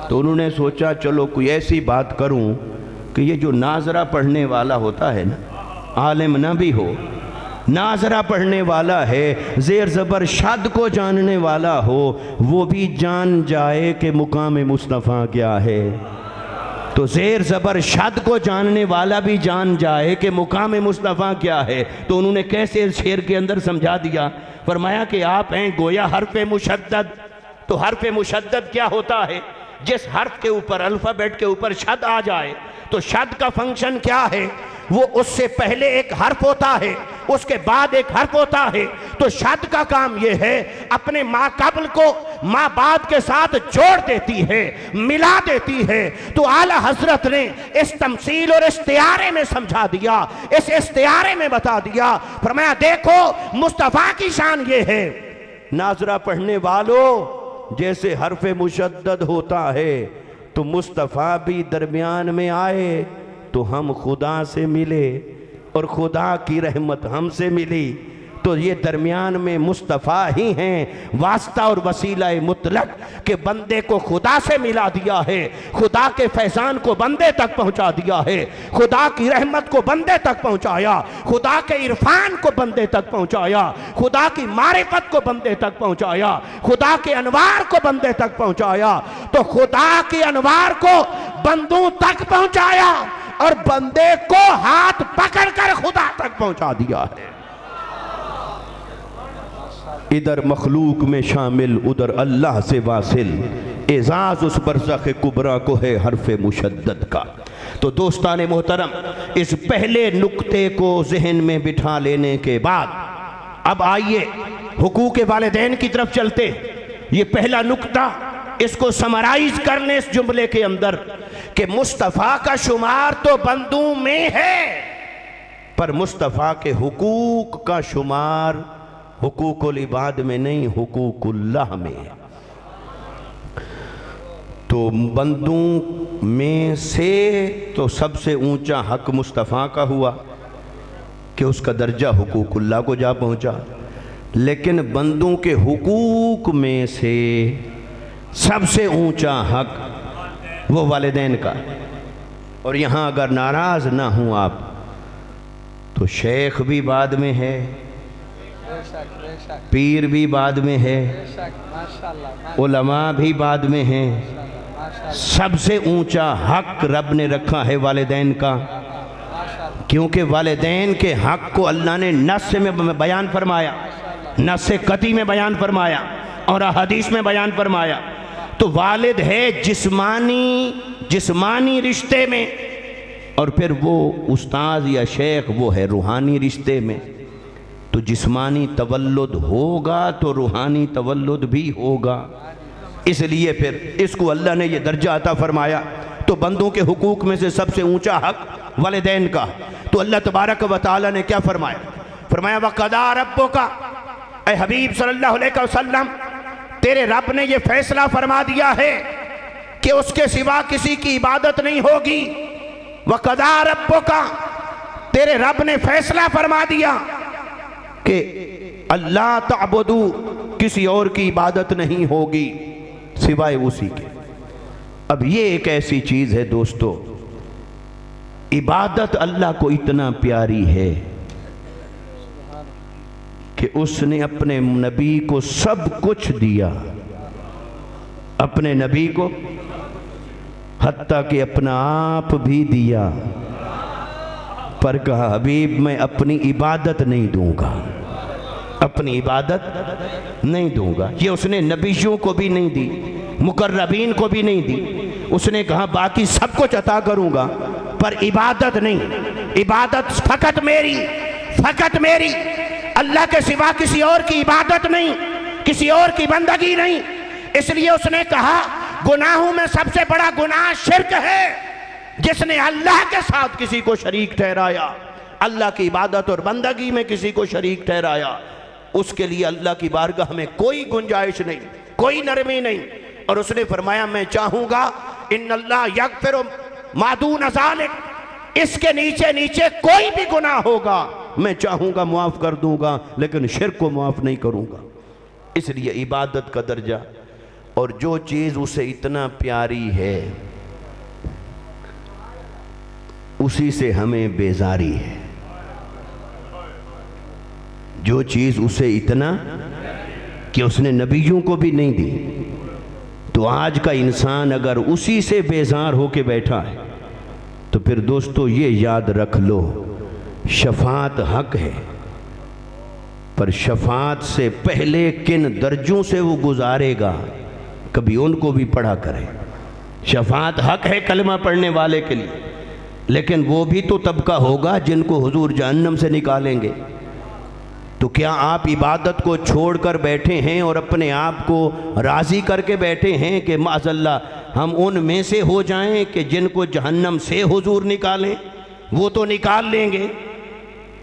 تو انہوں نے سوچا چلو کوئی ایسی بات کروں کہ یہ جو ناظرہ پڑھنے والا ہوتا ہے نا، عالم نہ بھی ہو، ناظرہ پڑھنے والا ہے، زیر زبر شد کو جاننے والا ہو، وہ بھی جان جائے کہ مقام مصطفیٰ کیا ہے۔ تو زیر زبر شد کو جاننے والا بھی جان جائے کہ مقام مصطفیٰ کیا ہے۔ تو انہوں نے کیسے اس شعر کے اندر سمجھا دیا، فرمایا کہ آپ ہیں گویا حرف مشدد۔ تو حرف مشدد کیا ہوتا ہے؟ جس حرف کے اوپر، الفابیٹ کے اوپر شد آ جائے تو شد کا فنکشن کیا ہے؟ وہ اس سے پہلے ایک حرف ہوتا ہے، اس کے بعد ایک حرف ہوتا ہے۔ تو شد کا کام یہ ہے اپنے ما قبل کو ماں باپ کے ساتھ جوڑ دیتی ہے، ملا دیتی ہے۔ تو اعلیٰ حضرت نے اس تمثیل اور استعارے میں سمجھا دیا، اس استعارے میں بتا دیا، فرمایا دیکھو مصطفیٰ کی شان یہ ہے، ناظرہ پڑھنے والوں جیسے حرف مشدد ہوتا ہے تو مصطفیٰ بھی درمیان میں آئے تو ہم خدا سے ملے اور خدا کی رحمت ہم سے ملی، تو یہ درمیان میں مصطفیٰ ہی ہیں واسطہ اور وسیلہ مطلق کہ بندے کو خدا سے ملا دیا ہے، خدا کے فیضان کو بندے تک پہنچا دیا ہے، خدا کی رحمت کو بندے تک پہنچایا، خدا کے عرفان کو بندے تک پہنچایا، خدا کی معرفت کو بندے تک پہنچایا، خدا کے انوار کو بندے تک پہنچایا۔ تو خدا کی انوار کو بندوں تک پہنچایا اور بندے کو ہاتھ پکڑ کر خدا تک پہنچا دیا ہے۔ ادھر مخلوق میں شامل ادھر اللہ سے واصل، اعزاز اس برزخ کبریٰ کو ہے حرف مشدد کا۔ تو دوستان محترم، اس پہلے نقطے کو ذہن میں بٹھا لینے کے بعد اب آئیے حقوق والدین کی طرف چلتے۔ یہ پہلا نقطہ، اس کو سمرائز کر لیں اس جملے کے اندر کہ مصطفیٰ کا شمار تو بندوں میں ہے، پر مصطفیٰ کے حقوق کا شمار حقوق العباد میں نہیں، حقوق اللہ میں۔ تو بندوں میں سے تو سب سے اونچا حق مصطفیٰ کا ہوا کہ اس کا درجہ حقوق اللہ کو جا پہنچا، لیکن بندوں کے حقوق میں سے سب سے اونچا حق وہ والدین کا۔ اور یہاں اگر ناراض نہ ہوں آپ تو شیخ بھی بعد میں ہے، پیر بھی بعد میں ہے، علماء بھی بعد میں ہیں، سب سے اونچا حق رب نے رکھا ہے والدین کا، کیونکہ والدین کے حق کو اللہ نے نص میں بیان فرمایا، نص قطعی میں بیان فرمایا اور احادیث میں بیان فرمایا۔ تو والد ہے جسمانی رشتے میں، اور پھر وہ استاذ یا شیخ وہ ہے روحانی رشتے میں۔ تو جسمانی تولد ہوگا تو روحانی تولد بھی ہوگا، اس لیے پھر اس کو اللہ نے یہ درجہ عطا فرمایا۔ تو بندوں کے حقوق میں سے سب سے اونچا حق والدین کا۔ تو اللہ تبارک و تعالی نے کیا فرمایا؟ فرمایا وَقَضَىٰ رَبُّكَ، اے حبیب صلی اللہ علیہ وسلم تیرے رب نے یہ فیصلہ فرما دیا ہے کہ اس کے سوا کسی کی عبادت نہیں ہوگی۔ وَقَضَىٰ رَبُّكَ، تیرے رب نے فیصلہ فرما دیا کہ اللہ تعبدو، کسی اور کی عبادت نہیں ہوگی سوائے اسی کے۔ اب یہ ایک ایسی چیز ہے دوستو، عبادت اللہ کو اتنا پیاری ہے کہ اس نے اپنے نبی کو سب کچھ دیا، اپنے نبی کو حتیٰ کہ اپنا آپ بھی دیا، پر کہا حبیب میں اپنی عبادت نہیں دوں گا، اپنی عبادت نہیں دوں گا۔ یہ اس نے نبیوں کو بھی نہیں دی، مقربین کو بھی نہیں دی، اس نے کہا باقی سب کچھ عطا کروں گا پر عبادت نہیں، عبادت فقط میری، اللہ کے سوا کسی اور کی عبادت نہیں، کسی اور کی بندگی نہیں۔ اس لیے اس نے کہا گناہوں میں سب سے بڑا گناہ شرک ہے، جس نے اللہ کے ساتھ کسی کو شریک ٹھہرایا، اللہ کی عبادت اور بندگی میں کسی کو شریک ٹھہرایا، اس کے لیے اللہ کی بارگاہ میں کوئی گنجائش نہیں، کوئی نرمی نہیں۔ اور اس نے فرمایا میں چاہوں گا ان اللہ یغفر ما دون ذالک، اس کے نیچے کوئی بھی گناہ ہوگا میں چاہوں گا معاف کر دوں گا، لیکن شرک کو معاف نہیں کروں گا۔ اس لیے عبادت کا درجہ، اور جو چیز اسے اتنا پیاری ہے اسی سے ہمیں بیزاری ہے، جو چیز اسے اتنا کہ اس نے نبیوں کو بھی نہیں دی۔ تو آج کا انسان اگر اسی سے بیزار ہو کے بیٹھا ہے تو پھر دوستو یہ یاد رکھ لو، شفاعت حق ہے، پر شفاعت سے پہلے کن درجوں سے وہ گزارے گا کبھی ان کو بھی پڑھا کرے۔ شفاعت حق ہے کلمہ پڑھنے والے کے لیے، لیکن وہ بھی تو طبقہ ہوگا جن کو حضور جہنم سے نکالیں گے۔ تو کیا آپ عبادت کو چھوڑ کر بیٹھے ہیں اور اپنے آپ کو راضی کر کے بیٹھے ہیں کہ معاذ اللہ ہم ان میں سے ہو جائیں کہ جن کو جہنم سے حضور نکالیں؟ وہ تو نکال لیں گے،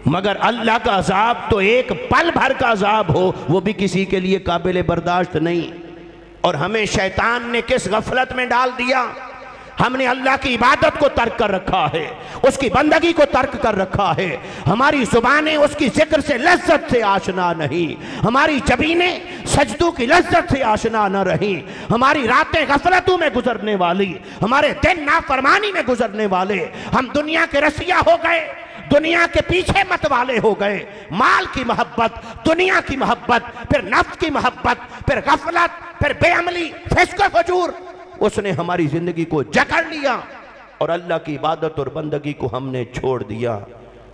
مگر اللہ کا عذاب تو ایک پل بھر کا عذاب ہو وہ بھی کسی کے لیے قابل برداشت نہیں۔ اور ہمیں شیطان نے کس غفلت میں ڈال دیا؟ ہم نے اللہ کی عبادت کو ترک کر رکھا ہے، اس کی بندگی کو ترک کر رکھا ہے، ہماری زبانیں اس کی ذکر سے لذت سے آشنا نہیں، ہماری جبینیں سجدوں کی لذت سے آشنا نہ رہیں، ہماری راتیں غفلتوں میں گزرنے والی، ہمارے دن نافرمانی میں گزرنے والے، ہم دنیا کے رسیہ ہو گئے، دنیا کے پیچھے مت والے ہو گئے، مال کی محبت، دنیا کی محبت، پھر نفس کی محبت، پھر غفلت، پھر بے عملی، فسق و فجور، اس نے ہماری زندگی کو جکڑ لیا اور اللہ کی عبادت اور بندگی کو ہم نے چھوڑ دیا،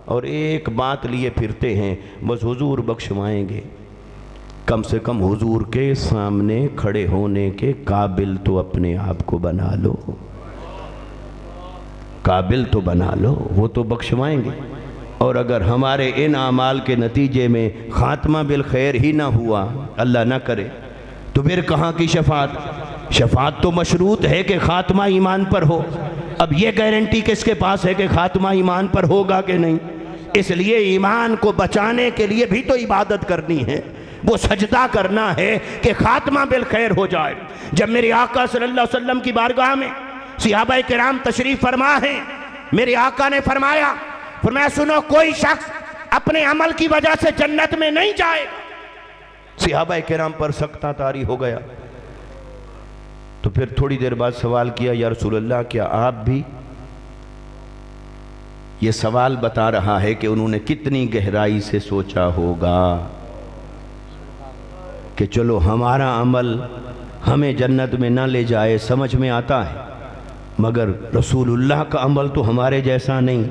اور ایک بات لیے پھرتے ہیں، بس حضور بخشوائیں گے۔ کم سے کم حضور کے سامنے کھڑے ہونے کے قابل تو اپنے آپ کو بنا لو، قابل تو بنا لو، وہ تو بخشوائیں گے۔ اور اگر ہمارے ان اعمال کے نتیجے میں خاتمہ بالخیر ہی نہ ہوا، اللہ نہ کرے، تو پھر کہاں کی شفاعت؟ شفاعت تو مشروط ہے کہ خاتمہ ایمان پر ہو۔ اب یہ گارنٹی کس کے پاس ہے کہ خاتمہ ایمان پر ہوگا کہ نہیں؟ اس لیے ایمان کو بچانے کے لیے بھی تو عبادت کرنی ہے، وہ سجدہ کرنا ہے کہ خاتمہ بالخیر ہو جائے۔ جب میرے آقا صلی اللہ علیہ وسلم کی بارگاہ میں صحابہ کرام تشریف فرما ہیں، میرے آقا نے فرمایا سنو، کوئی شخص اپنے عمل کی وجہ سے جنت میں نہیں جائے۔ صحابہ کرام پر سکتہ طاری ہو گیا، تو پھر تھوڑی دیر بعد سوال کیا، یا رسول اللہ کیا آپ بھی؟ یہ سوال بتا رہا ہے کہ انہوں نے کتنی گہرائی سے سوچا ہوگا کہ چلو ہمارا عمل ہمیں جنت میں نہ لے جائے، سمجھ میں آتا ہے، مگر رسول اللہ کا عمل تو ہمارے جیسا نہیں۔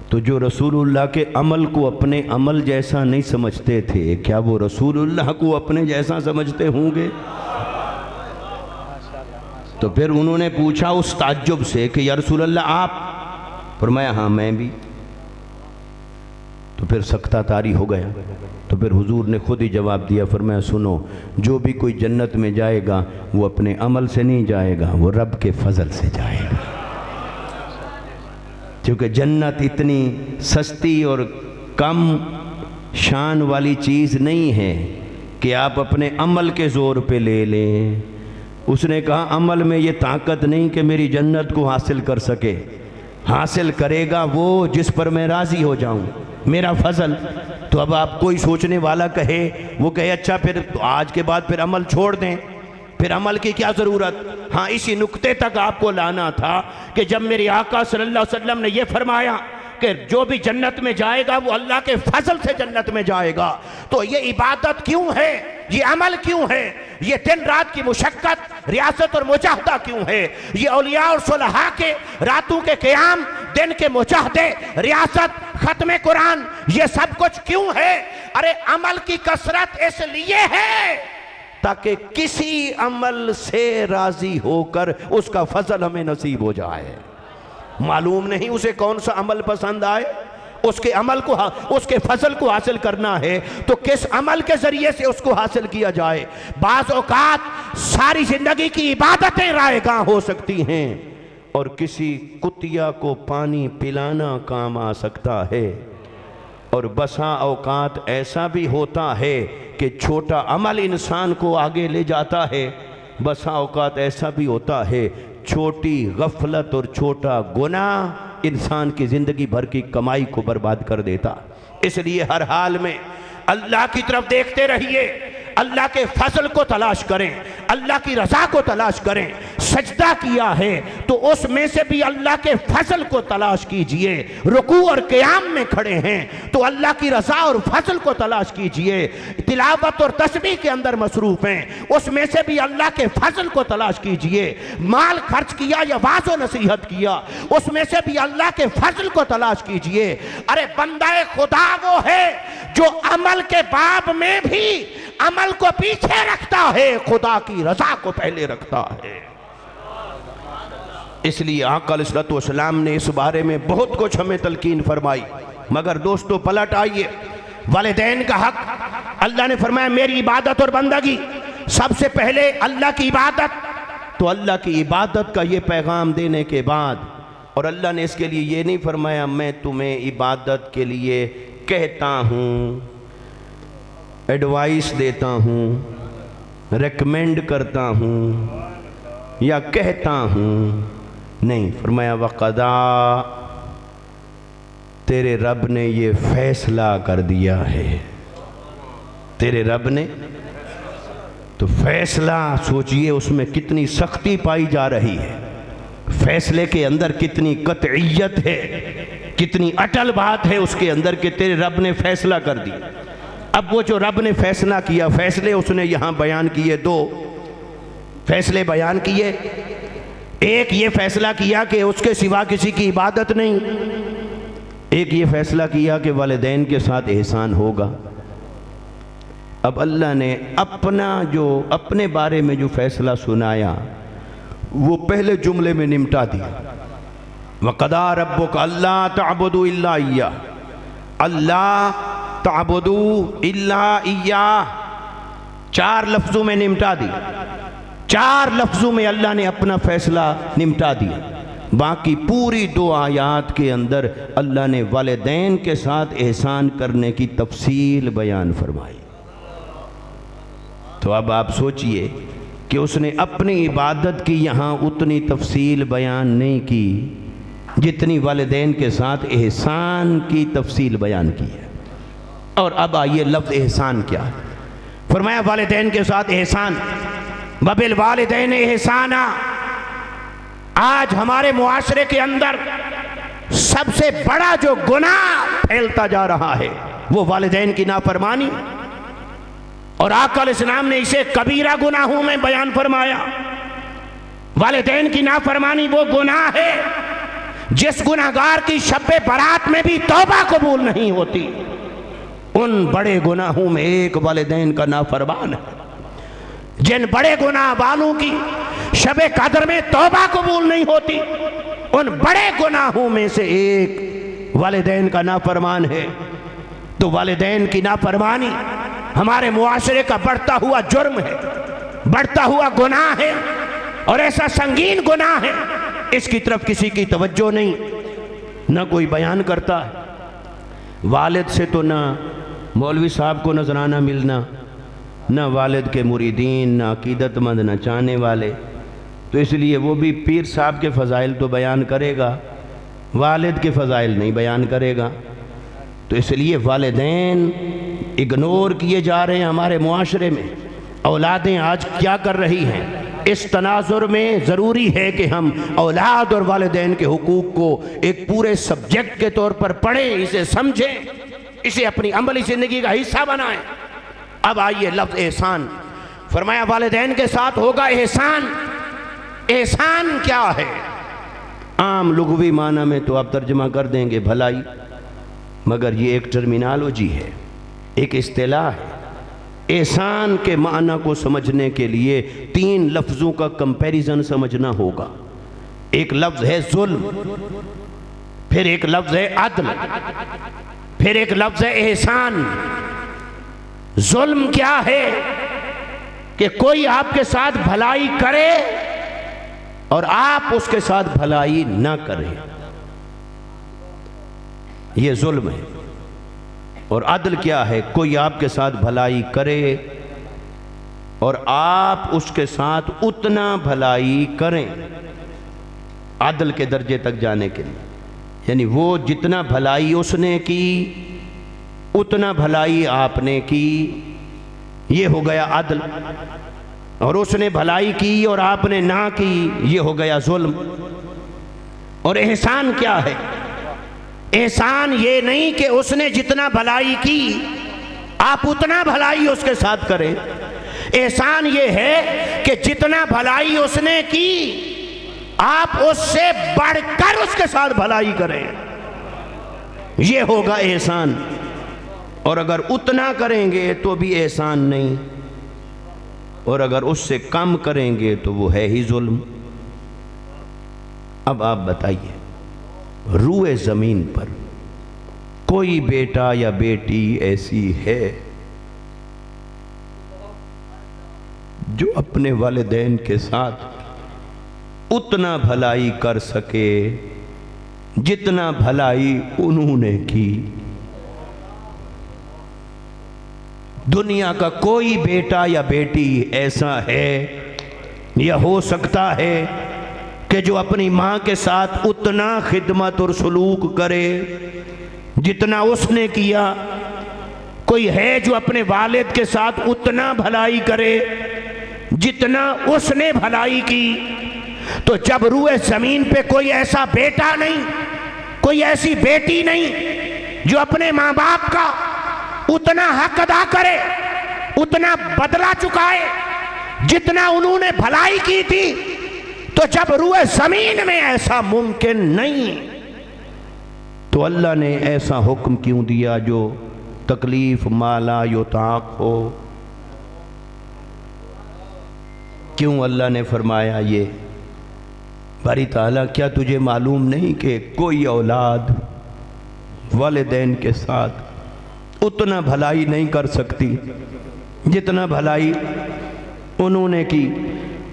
تو جو رسول اللہ کے عمل کو اپنے عمل جیسا نہیں سمجھتے تھے، کیا وہ رسول اللہ کو اپنے جیسا سمجھتے ہوں گے؟ تو پھر انہوں نے پوچھا اس تعجب سے کہ یا رسول اللہ آپ؟ فرمایا ہاں میں بھی۔ تو پھر سکتہ طاری ہو گیا، تو پھر حضور نے خود ہی جواب دیا، فرمایا سنو، جو بھی کوئی جنت میں جائے گا وہ اپنے عمل سے نہیں جائے گا، وہ رب کے فضل سے جائے گا، کیونکہ جنت اتنی سستی اور کم شان والی چیز نہیں ہے کہ آپ اپنے عمل کے زور پہ لے لیں۔ اس نے کہا عمل میں یہ طاقت نہیں کہ میری جنت کو حاصل کر سکے، حاصل کرے گا وہ جس پر میں راضی ہو جاؤں، میرا فضل۔ تو اب آپ کوئی سوچنے والا کہے، وہ کہے اچھا پھر آج کے بعد پھر عمل چھوڑ دیں، پھر عمل کی کیا ضرورت؟ ہاں اسی نقطے تک آپ کو لانا تھا کہ جب میرے آقا صلی اللہ علیہ وسلم نے یہ فرمایا کہ جو بھی جنت میں جائے گا وہ اللہ کے فضل سے جنت میں جائے گا، تو یہ عبادت کیوں ہے؟ یہ عمل کیوں ہے؟ یہ دن رات کی مشقت، ریاست اور مجاہدہ کیوں ہے؟ یہ اولیاء اور صلحاء کے راتوں کے قیام، دن کے مجاہدے، ریاست، ختم قرآن، یہ سب کچھ کیوں ہے؟ ارے عمل کی کثرت اس لیے ہے تاکہ کسی عمل سے راضی ہو کر اس کا فضل ہمیں نصیب ہو جائے۔ معلوم نہیں اسے کون سا عمل پسند آئے، اس کے عمل کو، اس کے فضل کو حاصل کرنا ہے تو کس عمل کے ذریعے سے اس کو حاصل کیا جائے۔ بعض اوقات ساری زندگی کی عبادتیں رائے گاں ہو سکتی ہیں اور کسی کتیا کو پانی پلانا کام آ سکتا ہے، اور بسا اوقات ایسا بھی ہوتا ہے کہ چھوٹا عمل انسان کو آگے لے جاتا ہے، بسا اوقات ایسا بھی ہوتا ہے چھوٹی غفلت اور چھوٹا گناہ انسان کی زندگی بھر کی کمائی کو برباد کر دیتا۔ اس لیے ہر حال میں اللہ کی طرف دیکھتے رہیے، اللہ کے فضل کو تلاش کریں، اللہ کی رضا کو تلاش کریں۔ سجدہ کیا ہے تو اس میں سے بھی اللہ کے فضل کو تلاش کیجئے، رکوع اور قیام میں کھڑے ہیں تو اللہ کی رضا اور فضل کو تلاش کیجئے، تلاوت اور تسبیح کے اندر مصروف ہیں اس میں سے بھی اللہ کے فضل کو تلاش کیجئے، مال خرچ کیا یا واعظ و نصیحت کیا اس میں سے بھی اللہ کے فضل کو تلاش کیجئے۔ ارے بندہ خدا وہ ہے جو عمل کے باب میں بھی عمل کو پیچھے رکھتا ہے، خدا کی رضا کو پہلے رکھتا ہے۔ اس لیے آقا علیہ السلام نے اس بارے میں بہت کچھ ہمیں تلقین فرمائی، مگر دوستو پلٹ آئیے، والدین کا حق اللہ نے فرمایا میری عبادت اور بندگی سب سے پہلے اللہ کی عبادت، تو اللہ کی عبادت کا یہ پیغام دینے کے بعد، اور اللہ نے اس کے لیے یہ نہیں فرمایا میں تمہیں عبادت کے لیے کہتا ہوں، ایڈوائس دیتا ہوں، ریکمینڈ کرتا ہوں یا کہتا ہوں، نہیں، فرمایا وَقَضَىٰ، تیرے رب نے یہ فیصلہ کر دیا ہے، تیرے رب نے تو فیصلہ، سوچئے اس میں کتنی سختی پائی جا رہی ہے، فیصلے کے اندر کتنی قطعیت ہے، کتنی اٹل بات ہے اس کے اندر کہ تیرے رب نے فیصلہ کر دی۔ اب وہ جو رب نے فیصلہ کیا، فیصلے اس نے یہاں بیان کیے، دو فیصلے بیان کیے۔ ایک یہ فیصلہ کیا کہ اس کے سوا کسی کی عبادت نہیں، ایک یہ فیصلہ کیا کہ والدین کے ساتھ احسان ہوگا۔ اب اللہ نے اپنے بارے میں جو فیصلہ سنایا وہ پہلے جملے میں نمٹا دیا، وَقَضَىٰ رَبُّكَ أَلَّا تَعْبُدُوا إِلَّا إِيَّاهُ، اللہ تعبدوا الا إِيَّاهُ، 4 لفظوں میں نمٹا دی، 4 لفظوں میں اللہ نے اپنا فیصلہ نمٹا دیا۔ باقی پوری 2 آیات کے اندر اللہ نے والدین کے ساتھ احسان کرنے کی تفصیل بیان فرمائی۔ تو اب آپ سوچئے کہ اس نے اپنی عبادت کی یہاں اتنی تفصیل بیان نہیں کی جتنی والدین کے ساتھ احسان کی تفصیل بیان کی ہے۔ اور اب آئیے لفظ احسان کیا ہے؟ فرمایا والدین کے ساتھ احسان، وَبِالْوَالِدَيْنِ احسانا۔ آج ہمارے معاشرے کے اندر سب سے بڑا جو گناہ پھیلتا جا رہا ہے وہ والدین کی نافرمانی، اور آقا علیہ السلام نے اسے کبیرہ گناہوں میں بیان فرمایا۔ والدین کی نافرمانی وہ گناہ ہے جس گناہگار کی شب برات میں بھی توبہ قبول نہیں ہوتی۔ ان بڑے گناہوں میں ایک والدین کا نافرمان ہے۔ جن بڑے گناہ والوں کی شب قدر میں توبہ قبول نہیں ہوتی، ان بڑے گناہوں میں سے ایک والدین کا نافرمان ہے۔ تو والدین کی نافرمانی ہمارے معاشرے کا بڑھتا ہوا جرم ہے، بڑھتا ہوا گناہ ہے، اور ایسا سنگین گناہ ہے اس کی طرف کسی کی توجہ نہیں، نہ کوئی بیان کرتا ہے۔ والد سے تو نہ مولوی صاحب کو نذرانہ ملنا، نہ والد کے مریدین، نہ عقیدت مند، نہ چاہنے والے، تو اس لیے وہ بھی پیر صاحب کے فضائل تو بیان کرے گا، والد کے فضائل نہیں بیان کرے گا۔ تو اس لیے والدین اگنور کیے جا رہے ہیں ہمارے معاشرے میں۔ اولادیں آج کیا کر رہی ہیں؟ اس تناظر میں ضروری ہے کہ ہم اولاد اور والدین کے حقوق کو ایک پورے سبجیکٹ کے طور پر پڑھیں، اسے سمجھیں، اسے اپنی عملی زندگی کا حصہ بنائیں۔ اب آئیے لفظ احسان، فرمایا والدین کے ساتھ ہوگا احسان۔ احسان کیا ہے؟ عام لغوی معنی میں تو آپ ترجمہ کر دیں گے بھلائی، مگر یہ ایک ٹرمینالوجی ہے، ایک اصطلاح ہے۔ احسان کے معنی کو سمجھنے کے لیے 3 لفظوں کا کمپیریزن سمجھنا ہوگا۔ ایک لفظ ہے ظلم، پھر ایک لفظ ہے عدل، پھر ایک لفظ ہے احسان۔ ظلم کیا ہے؟ کہ کوئی آپ کے ساتھ بھلائی کرے اور آپ اس کے ساتھ بھلائی نہ کریں، یہ ظلم ہے۔ اور عدل کیا ہے؟ کوئی آپ کے ساتھ بھلائی کرے اور آپ اس کے ساتھ اتنا بھلائی کریں، عدل کے درجے تک جانے کے لیے، یعنی وہ جتنا بھلائی اس نے کی اتنا بھلائی آپ نے کی، یہ ہو گیا عدل۔ اور اس نے بھلائی کی اور آپ نے نہ کی، یہ ہو گیا ظلم۔ اور احسان کیا ہے؟ احسان یہ نہیں کہ اس نے جتنا بھلائی کی آپ اتنا بھلائی اس کے ساتھ کریں۔ احسان یہ ہے کہ جتنا بھلائی اس نے کی آپ اس سے بڑھ کر اس کے ساتھ بھلائی کریں، یہ ہوگا احسان۔ اور اگر اتنا کریں گے تو بھی احسان نہیں، اور اگر اس سے کم کریں گے تو وہ ہے ہی ظلم۔ اب آپ بتائیے، روئے زمین پر کوئی بیٹا یا بیٹی ایسی ہے جو اپنے والدین کے ساتھ اتنا بھلائی کر سکے جتنا بھلائی انہوں نے کی؟ دنیا کا کوئی بیٹا یا بیٹی ایسا ہے یا ہو سکتا ہے کہ جو اپنی ماں کے ساتھ اتنا خدمت اور سلوک کرے جتنا اس نے کیا؟ کوئی ہے جو اپنے والد کے ساتھ اتنا بھلائی کرے جتنا اس نے بھلائی کی؟ تو جب روئے زمین پہ کوئی ایسا بیٹا نہیں، کوئی ایسی بیٹی نہیں جو اپنے ماں باپ کا اتنا حق ادا کرے، اتنا بدلہ چکائے جتنا انہوں نے بھلائی کی تھی، تو جب روئے زمین میں ایسا ممکن نہیں تو اللہ نے ایسا حکم کیوں دیا جو تکلیف مالا یطاق ہو؟ کیوں اللہ نے فرمایا یہ؟ باری تعالیٰ کیا تجھے معلوم نہیں کہ کوئی اولاد والدین کے ساتھ اتنا بھلائی نہیں کر سکتی جتنا بھلائی انہوں نے کی؟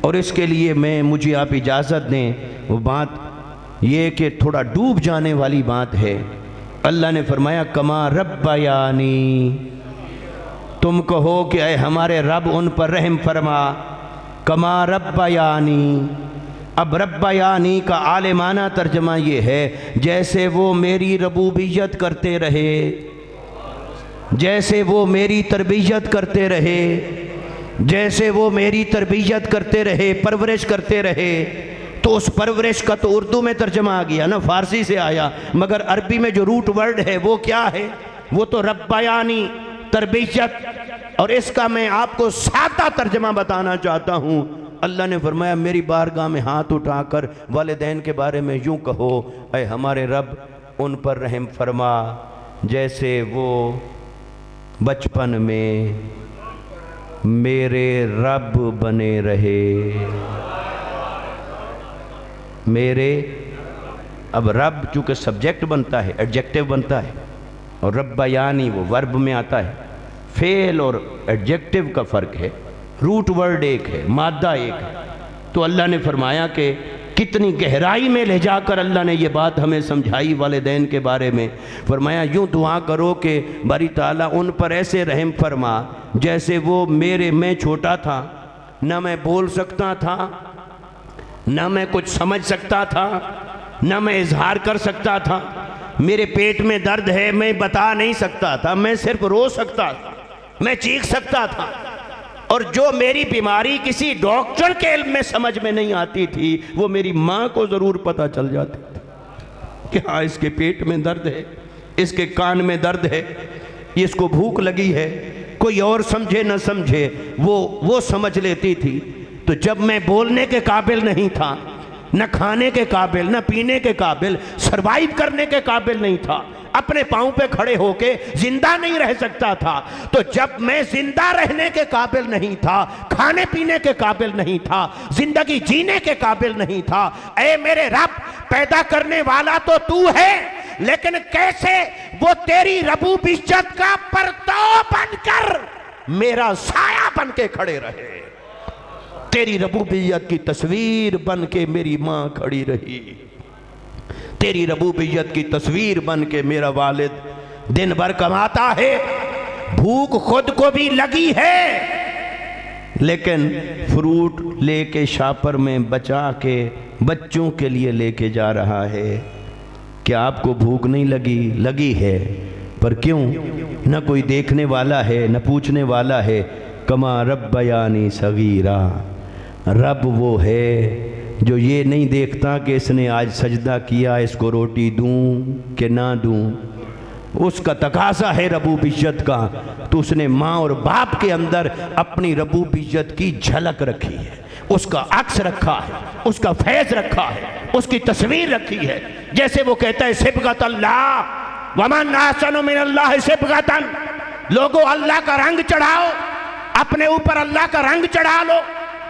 اور اس کے لیے مجھے آپ اجازت دیں، وہ بات یہ کہ تھوڑا ڈوب جانے والی بات ہے۔ اللہ نے فرمایا کما ربیانی، تم کہو کہ اے ہمارے رب ان پر رحم فرما، کما ربیانی۔ اب ربیانی کا عالمانہ ترجمہ یہ ہے جیسے وہ میری ربوبیت کرتے رہے، جیسے وہ میری تربیت کرتے رہے، جیسے وہ میری تربیت کرتے رہے، پرورش کرتے رہے۔ تو اس پرورش کا تو اردو میں ترجمہ آ گیا نا، فارسی سے آیا، مگر عربی میں جو روٹ ورڈ ہے وہ کیا ہے؟ وہ تو ربیانی، تربیت۔ اور اس کا میں آپ کو سادہ ترجمہ بتانا چاہتا ہوں۔ اللہ نے فرمایا میری بارگاہ میں ہاتھ اٹھا کر والدین کے بارے میں یوں کہو، اے ہمارے رب ان پر رحم فرما جیسے وہ بچپن میں میرے رب بنے رہے۔ میرے، اب رب چونکہ سبجیکٹ بنتا ہے، ایڈجیکٹیو بنتا ہے، اور ربیانی وہ ورب میں آتا ہے۔ فعل اور ایڈجیکٹیو کا فرق ہے، روٹ ورڈ ایک ہے، مادہ ایک ہے۔ تو اللہ نے فرمایا کہ کتنی گہرائی میں لے جا کر اللہ نے یہ بات ہمیں سمجھائی والدین کے بارے میں۔ فرمایا یوں دعا کرو کہ باری تعالیٰ ان پر ایسے رحم فرما جیسے وہ میں چھوٹا تھا، نہ میں بول سکتا تھا، نہ میں کچھ سمجھ سکتا تھا، نہ میں اظہار کر سکتا تھا۔ میرے پیٹ میں درد ہے میں بتا نہیں سکتا تھا، میں صرف رو سکتا تھا، میں چیخ سکتا تھا۔ اور جو میری بیماری کسی ڈاکٹر کے علم میں سمجھ میں نہیں آتی تھی، وہ میری ماں کو ضرور پتہ چل جاتی تھی کہ ہاں اس کے پیٹ میں درد ہے، اس کے کان میں درد ہے، اس کو بھوک لگی ہے۔ کوئی اور سمجھے نہ سمجھے وہ سمجھ لیتی تھی۔ تو جب میں بولنے کے قابل نہیں تھا، نہ کھانے کے قابل، نہ پینے کے قابل، سروائیو کرنے کے قابل نہیں تھا، اپنے پاؤں پہ کھڑے ہو کے زندہ نہیں رہ سکتا تھا، تو جب میں زندہ رہنے کے قابل نہیں تھا، کھانے پینے کے قابل نہیں تھا، زندگی جینے کے قابل نہیں تھا، اے میرے رب پیدا کرنے والا تو تو ہے، لیکن کیسے وہ تیری ربوبیت کا پرتو بن کر میرا سایہ بن کے کھڑے رہے، تیری ربوبیت کی تصویر بن کے میری ماں کھڑی رہی، تیری ربوبیت کی تصویر بن کے میرا والد دن بھر کماتا ہے، بھوک خود کو بھی لگی ہے، لیکن فروٹ لے کے شاپر میں بچا کے بچوں کے لیے لے کے جا رہا ہے۔ کیا آپ کو بھوک نہیں لگی؟ لگی ہے، پر کیوں؟ نہ کوئی دیکھنے والا ہے، نہ پوچھنے والا ہے۔ کما ربیانی صغیرا، رب وہ ہے جو یہ نہیں دیکھتا کہ اس نے آج سجدہ کیا، اس کو روٹی دوں کہ نہ دوں۔ اس کا تقاضا ہے ربوبیت کا، تو اس نے ماں اور باپ کے اندر اپنی ربوبیت کی جھلک رکھی ہے، اس کا عکس رکھا ہے، اس کا فیض رکھا ہے، اس کی تصویر رکھی ہے۔ جیسے وہ کہتا ہے صبغۃ اللہ ومن احسن من اللہ صبغۃ، لوگوں اللہ کا رنگ چڑھاؤ، اپنے اوپر اللہ کا رنگ چڑھا لو۔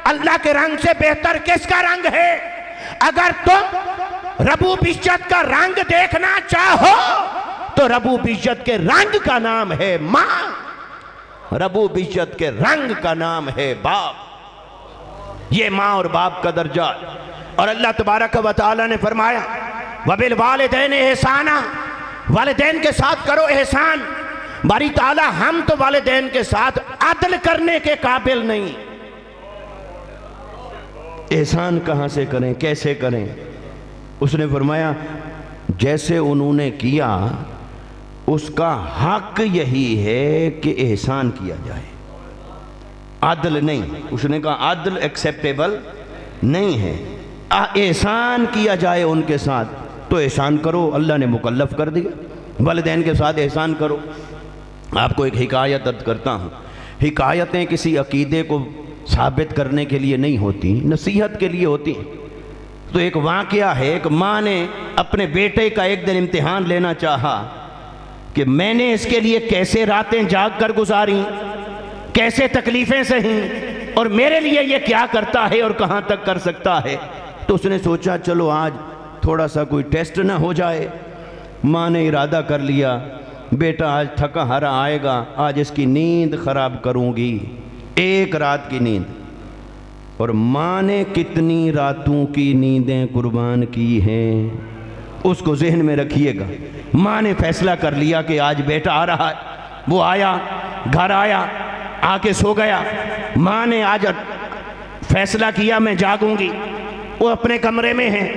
اللہ کے رنگ سے بہتر کس کا رنگ ہے؟ اگر تم ربوبیت کا رنگ دیکھنا چاہو تو ربوب عزت کے رنگ کا نام ہے ماں، ربوب عزت کے رنگ کا نام ہے باپ۔ یہ ماں اور باپ کا درجہ، اور اللہ تبارک و تعالی نے فرمایا وَبِالْوَالِدَيْنِ احسانا، والدین کے ساتھ کرو احسان۔ باری تعالی ہم تو والدین کے ساتھ عدل کرنے کے قابل نہیں، احسان کہاں سے کریں، کیسے کریں؟ اس نے فرمایا جیسے انہوں نے کیا اس کا حق یہی ہے کہ احسان کیا جائے، عدل نہیں۔ اس نے کہا عدل ایکسیپٹیبل نہیں ہے، احسان کیا جائے ان کے ساتھ، تو احسان کرو، اللہ نے مکلف کر دیا والدین کے ساتھ احسان کرو۔ آپ کو ایک حکایت عرض کرتا ہوں۔ حکایتیں کسی عقیدے کو ثابت کرنے کے لیے نہیں ہوتی، نصیحت کے لیے ہوتی ہیں۔ تو ایک واقعہ ہے، ایک ماں نے اپنے بیٹے کا ایک دن امتحان لینا چاہا کہ میں نے اس کے لیے کیسے راتیں جاگ کر گزاری، کیسے تکلیفیں سہیں، اور میرے لیے یہ کیا کرتا ہے اور کہاں تک کر سکتا ہے۔ تو اس نے سوچا چلو آج تھوڑا سا کوئی ٹیسٹ نہ ہو جائے۔ ماں نے ارادہ کر لیا بیٹا آج تھکا ہارا آئے گا، آج اس کی نیند خراب کروں گی، ایک رات کی نیند۔ اور ماں نے کتنی راتوں کی نیندیں قربان کی ہیں، اس کو ذہن میں رکھیے گا۔ ماں نے فیصلہ کر لیا کہ آج بیٹا آ رہا ہے۔ وہ آیا، گھر آیا، آ کے سو گیا۔ ماں نے آج فیصلہ کیا میں جاگوں گی۔ وہ اپنے کمرے میں ہیں،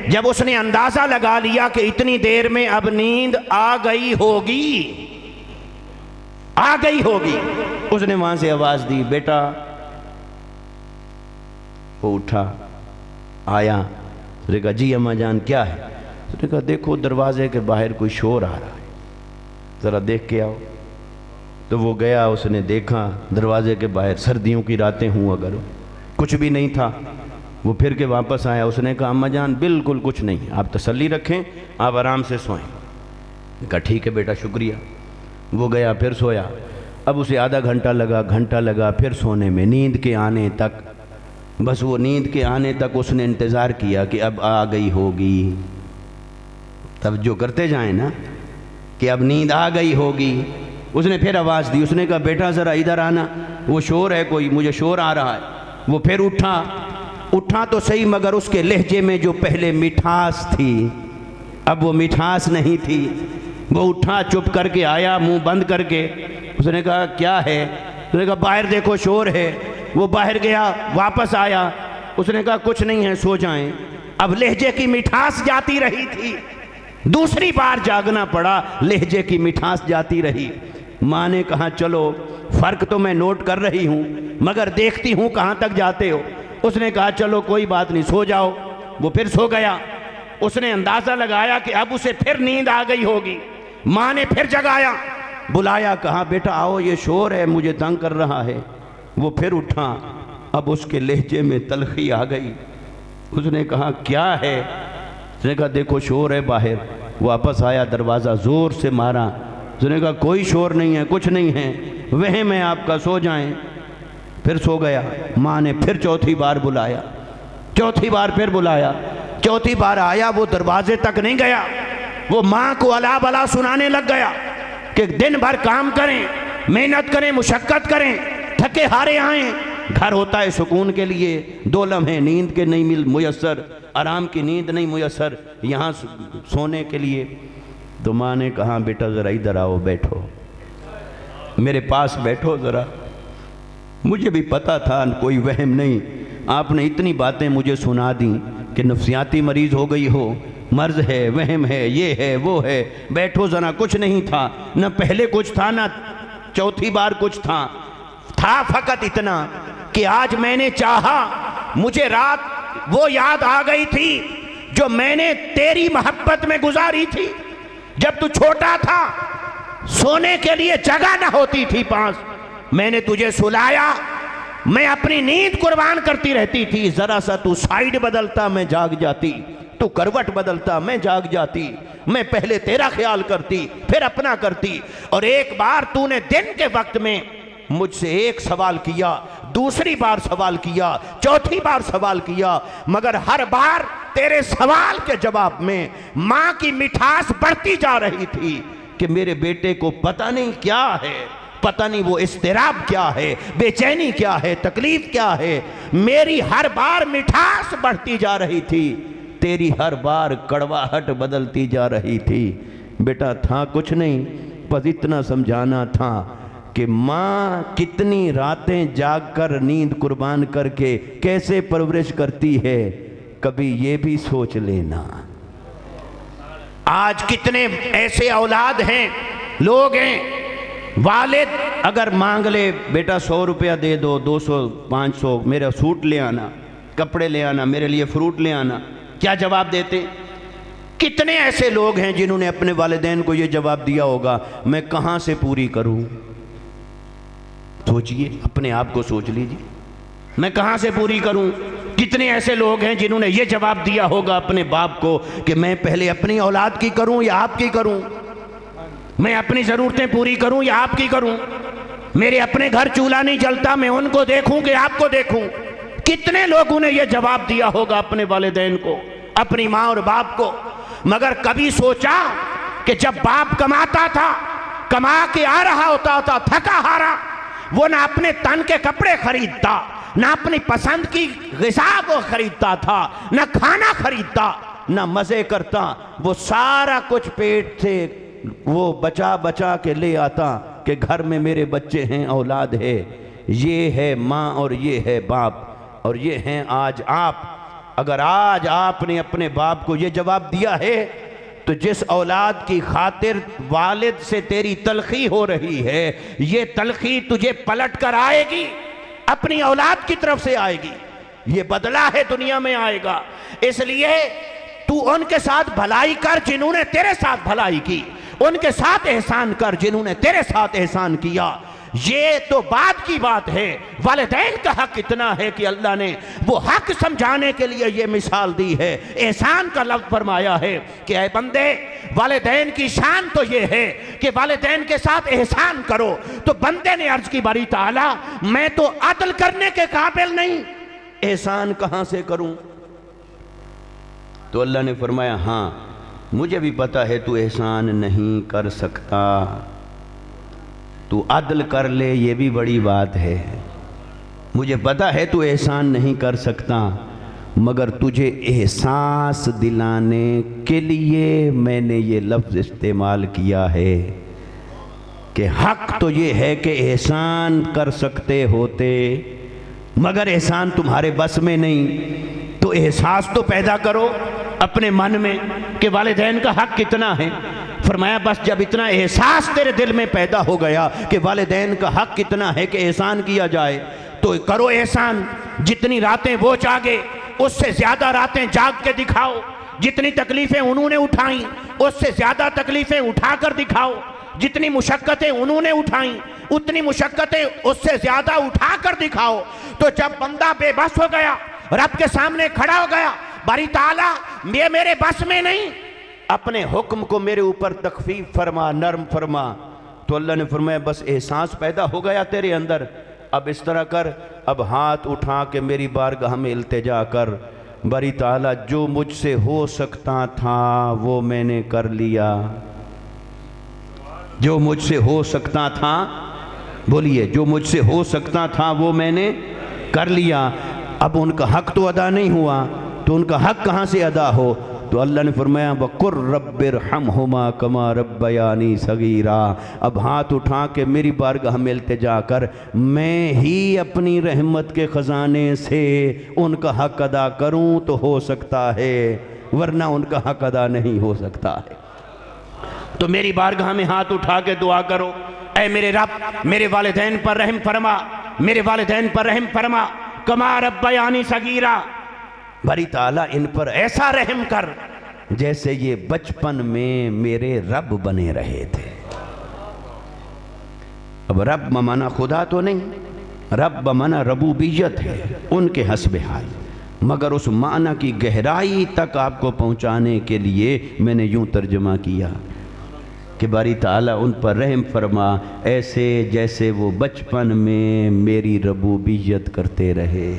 جب اس نے اندازہ لگا لیا کہ اتنی دیر میں اب نیند آ گئی ہوگی، آ گئی ہوگی، اس نے وہاں سے آواز دی بیٹا۔ وہ اٹھا، آیا، اس نے کہا جی اماں جان کیا ہے؟ اس نے کہا دیکھو دروازے کے باہر کوئی شور آ رہا ہے، ذرا دیکھ کے آؤ۔ تو وہ گیا، اس نے دیکھا دروازے کے باہر، سردیوں کی راتیں ہوں اگر، کچھ بھی نہیں تھا۔ وہ پھر کے واپس آیا، اس نے کہا اماں جان بالکل کچھ نہیں، آپ تسلی رکھیں، آپ آرام سے سوئیں۔ کہا ٹھیک ہے بیٹا شکریہ۔ وہ گیا پھر سویا۔ اب اسے آدھا گھنٹہ لگا پھر سونے میں، نیند کے آنے تک۔ بس وہ نیند کے آنے تک اس نے انتظار کیا کہ اب آ گئی ہوگی۔ توجہ کرتے جائیں نا کہ اب نیند آ گئی ہوگی۔ اس نے پھر آواز دی، اس نے کہا بیٹا ذرا ادھر آنا، وہ شور ہے کوئی، مجھے شور آ رہا ہے۔ وہ پھر اٹھا تو صحیح، مگر اس کے لہجے میں جو پہلے مٹھاس تھی اب وہ مٹھاس نہیں تھی۔ وہ اٹھا، چپ کر کے آیا، منہ بند کر کے۔ اس نے کہا کیا ہے؟ اس نے کہا باہر دیکھو شور ہے۔ وہ باہر گیا، واپس آیا، اس نے کہا کچھ نہیں ہے، سو جائیں۔ اب لہجے کی مٹھاس جاتی رہی تھی، دوسری بار جاگنا پڑا، لہجے کی مٹھاس جاتی رہی۔ ماں نے کہا چلو فرق تو میں نوٹ کر رہی ہوں، مگر دیکھتی ہوں کہاں تک جاتے ہو۔ اس نے کہا چلو کوئی بات نہیں، سو جاؤ۔ وہ پھر سو گیا۔ اس نے اندازہ لگایا کہ اب اسے پھر نیند آ گئی ہوگی۔ ماں نے پھر جگایا، بلایا، کہا بیٹا آؤ، یہ شور ہے، مجھے تنگ کر رہا ہے۔ وہ پھر اٹھا، اب اس کے لہجے میں تلخی آ گئی۔ اس نے کہا کیا ہے؟ اس نے کہا دیکھو شور ہے باہر۔ واپس آیا، دروازہ زور سے مارا۔ اس نے کہا کوئی شور نہیں ہے، کچھ نہیں ہے، وہم ہے آپ کا، سو جائیں۔ پھر سو گیا۔ ماں نے پھر چوتھی بار بلایا، چوتھی بار پھر بلایا، چوتھی بار آیا، وہ دروازے تک نہیں گیا۔ وہ ماں کو الا بلا سنانے لگ گیا کہ دن بھر کام کریں، محنت کریں، مشقت کریں، تھکے ہارے آئیں، گھر ہوتا ہے سکون کے لیے، 2 لمحے نیند کے نہیں میسر، آرام کی نیند نہیں میسر، یہاں سونے کے لیے۔ تو ماں نے کہا بیٹا ذرا ادھر آؤ، بیٹھو، میرے پاس بیٹھو ذرا۔ مجھے بھی پتا تھا کوئی وہم نہیں، آپ نے اتنی باتیں مجھے سنا دیں کہ نفسیاتی مریض ہو گئی ہو، مرض ہے، وہم ہے، یہ ہے، وہ ہے، بیٹھو ذرا۔ کچھ نہیں تھا، نہ پہلے کچھ تھا، نہ چوتھی بار کچھ تھا فقط اتنا کہ آج میں نے چاہا، مجھے رات وہ یاد آ گئی تھی جو میں نے تیری محبت میں گزاری تھی۔ جب تو چھوٹا تھا، سونے کے لیے جگہ نہ ہوتی تھی پاس، میں نے تجھے سلایا، میں اپنی نیند قربان کرتی رہتی تھی، ذرا سا تو سائیڈ بدلتا میں جاگ جاتی، تو کروٹ بدلتا میں جاگ جاتی، میں پہلے تیرا خیال کرتی پھر اپنا کرتی۔ اور ایک بار تو نے دن کے وقت میں مجھ سے ایک سوال کیا، دوسری بار سوال کیا، چوتھی بار سوال کیا، مگر ہر بار تیرے سوال کے جواب میں ماں کی مٹھاس بڑھتی جا رہی تھی۔ کہ میرے بیٹے کو پتہ نہیں کیا ہے، پتہ نہیں وہ اضطراب کیا ہے، بے چینی کیا ہے، تکلیف کیا ہے۔ میری ہر بار مٹھاس بڑھتی جا رہی تھی، تیری ہر بار کڑواہٹ بدلتی جا رہی تھی۔ بیٹا تھا کچھ نہیں، بس اتنا سمجھانا تھا کہ ماں کتنی راتیں جاگ کر نیند قربان کر کے کیسے پرورش کرتی ہے، کبھی یہ بھی سوچ لینا۔ آج کتنے ایسے اولاد ہیں، لوگ ہیں، والد اگر مانگ لے بیٹا 100 روپیہ دے دو، 200 500 میرا سوٹ لے آنا، کپڑے لے آنا، میرے لیے فروٹ لے آنا، کیا جواب دیتے؟ کتنے ایسے لوگ ہیں جنہوں نے اپنے والدین کو یہ جواب دیا ہوگا، میں کہاں سے پوری کروں؟ سوچئے، اپنے آپ کو سوچ لیجئے، میں کہاں سے پوری کروں؟ کتنے ایسے لوگ ہیں جنہوں نے یہ جواب دیا ہوگا اپنے باپ کو کہ میں پہلے اپنی اولاد کی کروں یا آپ کی کروں؟ میں اپنی ضرورتیں پوری کروں یا آپ کی کروں؟ میرے اپنے گھر چولہا نہیں جلتا، میں ان کو دیکھوں کہ آپ کو دیکھوں؟ کتنے لوگوں نے یہ جواب دیا ہوگا اپنے والدین کو، اپنی ماں اور باپ کو؟ مگر کبھی سوچا کہ جب باپ کماتا تھا، کما کے آ رہا ہوتا تھا تھکا ہارا، وہ نہ اپنے تن کے کپڑے خریدتا، نہ اپنی پسند کی غذا کو خریدتا تھا، نہ کھانا خریدتا، نہ مزے کرتا، وہ سارا کچھ پیٹ سے وہ بچا بچا کے لے آتا کہ گھر میں میرے بچے ہیں، اولاد ہے۔ یہ ہے ماں اور یہ ہے باپ، اور یہ ہیں آج آپ۔ اگر آج آپ نے اپنے باپ کو یہ جواب دیا ہے تو جس اولاد کی خاطر والد سے تیری تلخی ہو رہی ہے، یہ تلخی تجھے پلٹ کر آئے گی، اپنی اولاد کی طرف سے آئے گی، یہ بدلہ ہے دنیا میں آئے گا۔ اس لیے تو ان کے ساتھ بھلائی کر جنہوں نے تیرے ساتھ بھلائی کی، ان کے ساتھ احسان کر جنہوں نے تیرے ساتھ احسان کیا۔ یہ تو بعد کی بات ہے، والدین کا حق اتنا ہے کہ اللہ نے وہ حق سمجھانے کے لیے یہ مثال دی ہے، احسان کا لفظ فرمایا ہے کہ اے بندے، والدین کی شان تو یہ ہے کہ والدین کے ساتھ احسان کرو۔ تو بندے نے عرض کی باری تعالیٰ میں تو عدل کرنے کے قابل نہیں، احسان کہاں سے کروں؟ تو اللہ نے فرمایا ہاں مجھے بھی پتا ہے تو احسان نہیں کر سکتا، تو عدل کر لے، یہ بھی بڑی بات ہے۔ مجھے پتا ہے تو احسان نہیں کر سکتا، مگر تجھے احساس دلانے کے لیے میں نے یہ لفظ استعمال کیا ہے کہ حق تو یہ ہے کہ احسان کر سکتے ہوتے، مگر احسان تمہارے بس میں نہیں، تو احساس تو پیدا کرو اپنے من میں کہ والدین کا حق کتنا ہے۔ فرمایا بس جب اتنا احساس تیرے دل میں پیدا ہو گیا کہ والدین کا حق کتنا ہے کہ احسان کیا جائے، تو کرو احسان۔ جتنی راتیں وہ جاگے اس سے زیادہ راتیں جاگ کے دکھاؤ، جتنی تکلیفیں انہوں نے اٹھائیں اس سے زیادہ تکلیفیں اٹھا کر دکھاؤ، جتنی مشقتیں انہوں نے اٹھائیں اتنی مشقتیں اس سے زیادہ اٹھا کر دکھاؤ۔ تو جب بندہ بے بس ہو گیا، رب کے سامنے کھڑا ہو گیا، باری تعالیٰ یہ میرے بس میں نہیں، اپنے حکم کو میرے اوپر تخفیف فرما، نرم فرما، تو اللہ نے فرمایا بس احساس پیدا ہو گیا تیرے اندر، اب اس طرح کر، اب ہاتھ اٹھا کے میری بارگاہ میں التجا کر، باری تعالیٰ جو مجھ سے ہو سکتا تھا وہ میں نے کر لیا، جو مجھ سے ہو سکتا تھا، بولیے، جو مجھ سے ہو سکتا تھا وہ میں نے کر لیا۔ اب ان کا حق تو ادا نہیں ہوا، تو ان کا حق کہاں سے ادا ہو؟ تو اللہ نے فرمایا وَقُرْ رَبِّ ارْحَمْهُمَا كَمَا رَبَّيَانِي صَغِيرًا، اب ہاتھ اٹھا کے میری بارگاہ میں التجا کر، میں ہی اپنی رحمت کے خزانے سے ان کا حق ادا کروں تو ہو سکتا ہے، ورنہ ان کا حق ادا نہیں ہو سکتا ہے۔ تو میری بارگاہ میں ہاتھ اٹھا کے دعا کرو، اے میرے رب میرے والدین پر رحم فرما، میرے والدین پر رحم فرما، کما ربیانی صغیرا، باری تعالیٰ ان پر ایسا رحم کر جیسے یہ بچپن میں میرے رب بنے رہے تھے۔ اب رب بمانا خدا تو نہیں، رب بمانا ربوبیت ہے، ان کے حسب حال، مگر اس معنی کی گہرائی تک آپ کو پہنچانے کے لیے میں نے یوں ترجمہ کیا کہ باری تعالیٰ ان پر رحم فرما ایسے جیسے وہ بچپن میں میری ربوبیت کرتے رہے،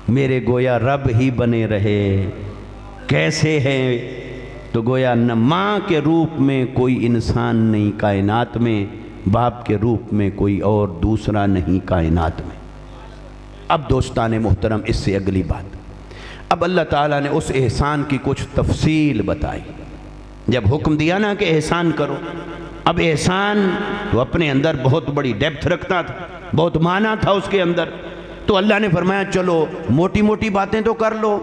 میرے گویا رب ہی بنے رہے۔ کیسے ہیں تو گویا نہ ماں کے روپ میں کوئی انسان نہیں کائنات میں، باپ کے روپ میں کوئی اور دوسرا نہیں کائنات میں۔ اب دوستان محترم، اس سے اگلی بات، اب اللہ تعالیٰ نے اس احسان کی کچھ تفصیل بتائی۔ جب حکم دیا نا کہ احسان کرو، اب احسان تو اپنے اندر بہت بڑی ڈیپتھ رکھتا تھا، بہت معنی تھا اس کے اندر، تو اللہ نے فرمایا چلو موٹی موٹی باتیں تو کر لو،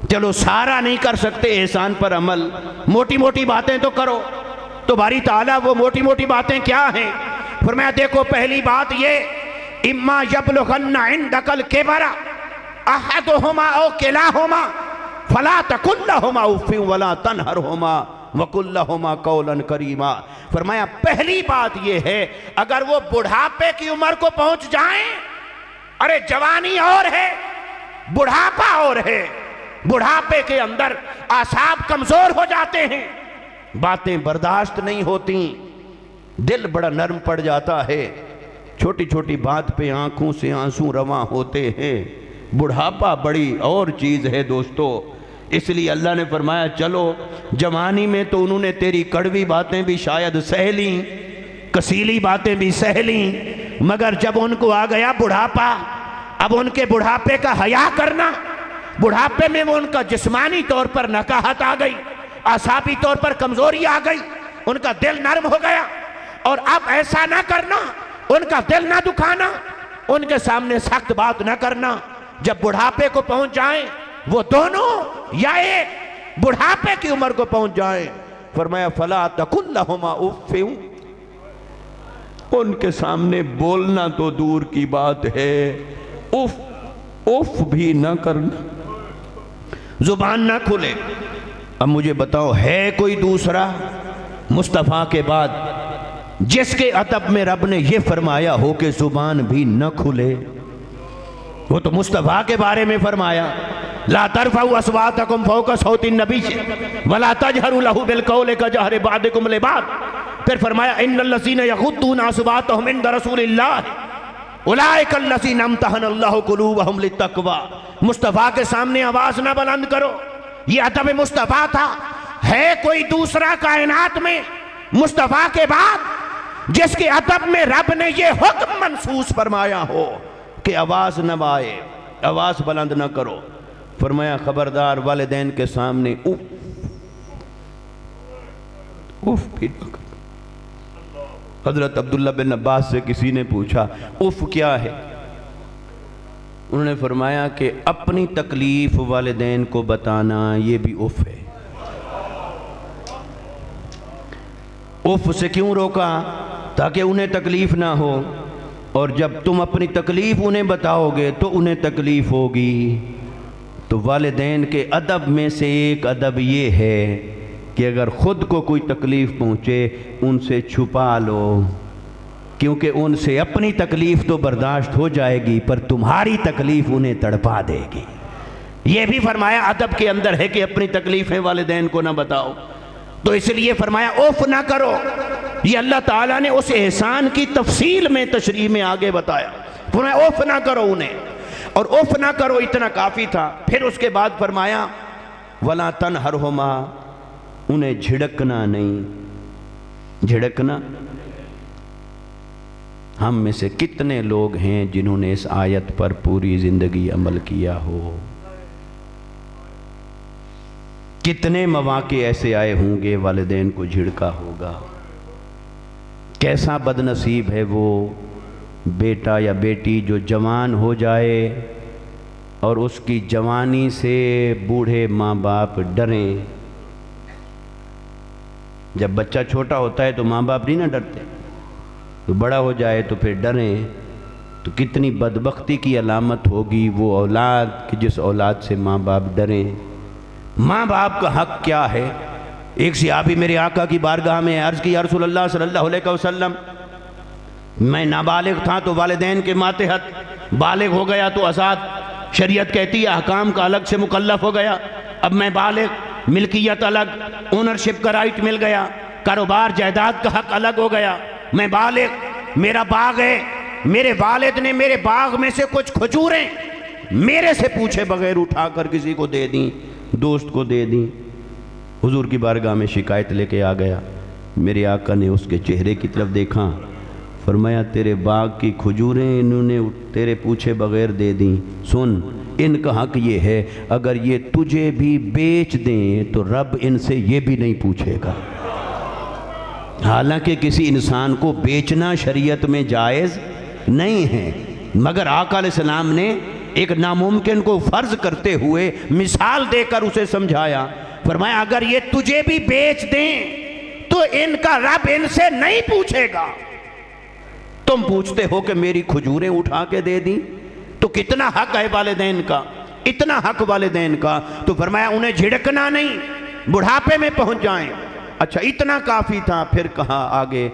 چلو سارا نہیں کر سکتے احسان پر عمل، موٹی موٹی باتیں تو کرو۔ تو باری تعالیٰ وہ موٹی موٹی باتیں کیا ہیں؟ فرمایا دیکھو پہلی بات یہ، اما یبلغن عندک الکبر احدہما او کلاہما فلا تقل لہما اف ولا تنہرہما وقل لہما قولا کریما۔ فرمایا پہلی بات یہ ہے، اگر وہ بڑھاپے کی عمر کو پہنچ جائیں، ارے جوانی اور ہے، بڑھاپا اور ہے، بڑھاپے کے اندر اعصاب کمزور ہو جاتے ہیں، باتیں برداشت نہیں ہوتی، دل بڑا نرم پڑ جاتا ہے، چھوٹی چھوٹی بات پہ آنکھوں سے آنسو رواں ہوتے ہیں، بڑھاپا بڑی اور چیز ہے دوستو۔ اس لیے اللہ نے فرمایا چلو جوانی میں تو انہوں نے تیری کڑوی باتیں بھی شاید سہ لیں، کسیلی باتیں بھی سہ لیں، مگر جب ان کو آ گیا بڑھاپا، اب ان کے بڑھاپے کا حیا کرنا، بڑھاپے میں وہ ان کا جسمانی طور پر نکاہت آ گئی، اعصابی طور پر کمزوری آ گئی، ان کا دل نرم ہو گیا، اور اب ایسا نہ کرنا، ان کا دل نہ دکھانا، ان کے سامنے سخت بات نہ کرنا۔ جب بڑھاپے کو پہنچ جائیں وہ دونوں، یا ایک بڑھاپے کی عمر کو پہنچ جائیں، فرمایا فلا تقل لہما اف، ان کے سامنے بولنا تو دور کی بات ہے، اف اف بھی نہ کرنا، زبان نہ کھلے۔ اب مجھے بتاؤ ہے کوئی دوسرا مصطفیٰ کے بعد جس کے ادب میں رب نے یہ فرمایا ہو کہ زبان بھی نہ کھلے؟ وہ تو مصطفیٰ کے بارے میں فرمایا لا ترفعوا اصواتکم فوق صوت النبی ولا تجہروا لہ بالقول کجہر بعضکم لبعض، پھر فرمایا ان الذین یغضون اصواتهم عند رسول اللہ اولئک الذین امتحن اللہ قلوبہم للتقوی۔ مصطفیٰ کے سامنے آواز نہ بلند کرو، یہ ادب مصطفیٰ تھا۔ ہے کوئی دوسرا کائنات میں مصطفیٰ کے بعد جس کے ادب میں رب نے یہ حکم منصوص فرمایا ہو کہ آواز نہ آئے، آواز بلند نہ کرو؟ فرمایا خبردار والدین کے سامنے اف اف بھی نہ کرو۔ حضرت عبداللہ بن عباس سے کسی نے پوچھا اف کیا ہے؟ انہوں نے فرمایا کہ اپنی تکلیف والدین کو بتانا یہ بھی اف ہے۔ اف سے کیوں روکا؟ تاکہ انہیں تکلیف نہ ہو، اور جب تم اپنی تکلیف انہیں بتاؤ گے تو انہیں تکلیف ہوگی۔ تو والدین کے ادب میں سے ایک ادب یہ ہے کہ اگر خود کو کوئی تکلیف پہنچے ان سے چھپا لو، کیونکہ ان سے اپنی تکلیف تو برداشت ہو جائے گی پر تمہاری تکلیف انہیں تڑپا دے گی۔ یہ بھی فرمایا ادب کے اندر ہے کہ اپنی تکلیفیں والدین کو نہ بتاؤ۔ تو اس لیے فرمایا اوف نہ کرو۔ یہ اللہ تعالیٰ نے اس احسان کی تفصیل میں تشریح میں آگے بتایا، فرمایا اوف نہ کرو انہیں، اور اوف نہ کرو اتنا کافی تھا۔ پھر اس کے بعد فرمایا وَلَا تَنْهَرْهُمَا، انہیں جھڑکنا نہیں۔ جھڑکنا، ہم میں سے کتنے لوگ ہیں جنہوں نے اس آیت پر پوری زندگی عمل کیا ہو؟ کتنے مواقع ایسے آئے ہوں گے والدین کو جھڑکا ہوگا؟ کیسا بد نصیب ہے وہ بیٹا یا بیٹی جو جوان ہو جائے اور اس کی جوانی سے بوڑھے ماں باپ ڈریں۔ جب بچہ چھوٹا ہوتا ہے تو ماں باپ نہیں نہ ڈرتے، تو بڑا ہو جائے تو پھر ڈریں، تو کتنی بدبختی کی علامت ہوگی وہ اولاد کہ جس اولاد سے ماں باپ ڈریں۔ ماں باپ کا حق کیا ہے؟ ایک صحابی میرے آقا کی بارگاہ میں عرض کی یا رسول اللہ صلی اللہ علیہ وسلم، میں نابالغ تھا تو والدین کے ماتحت، بالغ ہو گیا تو آزاد، شریعت کہتی ہے احکام کا الگ سے مکلف ہو گیا، اب میں بالغ، ملکیت الگ، اونرشپ کا رائٹ مل گیا، کاروبار جائیداد کا حق الگ ہو گیا، میں بالغ، میرا باغ ہے، میرے والد نے میرے باغ میں سے کچھ کھجوریں میرے سے پوچھے بغیر اٹھا کر کسی کو دے دیں، دوست کو دے دیں۔ حضور کی بارگاہ میں شکایت لے کے آ گیا. میرے آقا نے اس کے چہرے کی طرف دیکھا، فرمایا تیرے باغ کی کھجوریں انہوں نے تیرے پوچھے بغیر دے دیں. سن، ان کا حق یہ ہے اگر یہ تجھے بھی بیچ دیں تو رب ان سے یہ بھی نہیں پوچھے گا. حالانکہ کسی انسان کو بیچنا شریعت میں جائز نہیں ہے، مگر آقا علیہ السلام نے ایک ناممکن کو فرض کرتے ہوئے مثال دے کر اسے سمجھایا. فرمایا اگر یہ تجھے بھی بیچ دیں تو ان کا رب ان سے نہیں پوچھے گا. تم پوچھتے ہو کہ میری کھجوریں اٹھا کے دے دیں، تو کتنا حق ہے والدین کا، اتنا حق والدین کا. تو فرمایا انہیں جھڑکنا نہیں، بڑھاپے میں پہنچ جائیں. اچھا اتنا کافی تھا. پھر کہا آگے،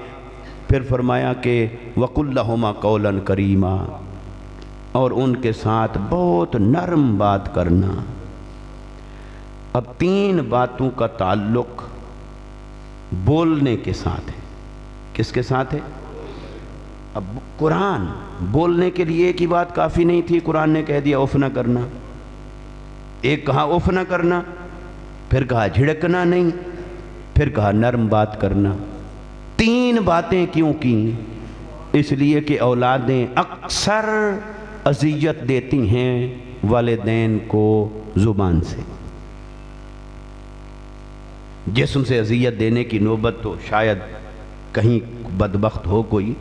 پھر فرمایا کہ وَقُلْ لَهُمَا قَوْلًا كَرِيمًا، اور ان کے ساتھ بہت نرم بات کرنا. اب 3 باتوں کا تعلق بولنے کے ساتھ ہے. کس کے ساتھ ہے؟ اب قرآن بولنے کے لیے ایک ہی بات کافی نہیں تھی. قرآن نے کہہ دیا اف نہ کرنا. ایک کہا اف نہ کرنا، پھر کہا جھڑکنا نہیں، پھر کہا نرم بات کرنا. 3 باتیں کیوں کی؟ اس لیے کہ اولادیں اکثر اذیت دیتی ہیں والدین کو زبان سے. جسم سے اذیت دینے کی نوبت تو شاید کہیں بدبخت ہو کوئی،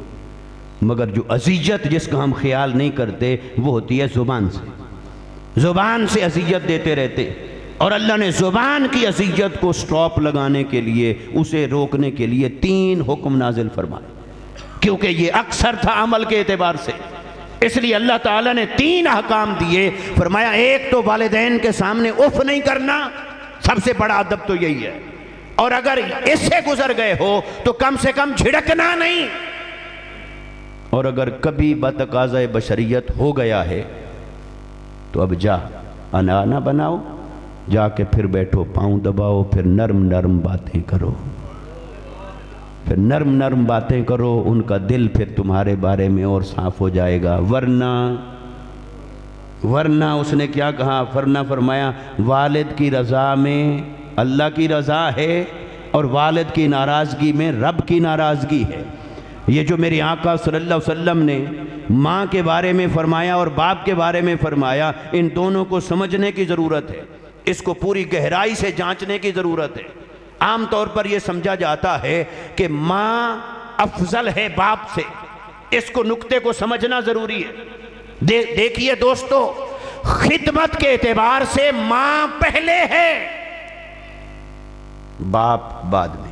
مگر جو اذیت جس کا ہم خیال نہیں کرتے وہ ہوتی ہے زبان سے. زبان سے اذیت دیتے رہتے، اور اللہ نے زبان کی اذیت کو سٹاپ لگانے کے لیے، اسے روکنے کے لیے 3 حکم نازل فرمائے، کیونکہ یہ اکثر تھا عمل کے اعتبار سے. اس لیے اللہ تعالیٰ نے 3 احکام دیے. فرمایا ایک تو والدین کے سامنے اف نہیں کرنا، سب سے بڑا ادب تو یہی ہے. اور اگر اس سے گزر گئے ہو تو کم سے کم جھڑکنا نہیں. اور اگر کبھی بتقاضۂ بشریت ہو گیا ہے تو اب جا انا نہ بناؤ، جا کے پھر بیٹھو، پاؤں دباؤ، پھر نرم نرم باتیں کرو، پھر نرم نرم باتیں کرو. ان کا دل پھر تمہارے بارے میں اور صاف ہو جائے گا. ورنہ اس نے کیا کہا؟ فرمایا والد کی رضا میں اللہ کی رضا ہے، اور والد کی ناراضگی میں رب کی ناراضگی ہے. یہ جو میرے آقا صلی اللہ علیہ وسلم نے ماں کے بارے میں فرمایا اور باپ کے بارے میں فرمایا، ان دونوں کو سمجھنے کی ضرورت ہے، اس کو پوری گہرائی سے جانچنے کی ضرورت ہے. عام طور پر یہ سمجھا جاتا ہے کہ ماں افضل ہے باپ سے. اس کو نقطے کو سمجھنا ضروری ہے. دیکھیے دوستو، خدمت کے اعتبار سے ماں پہلے ہے، باپ بعد میں.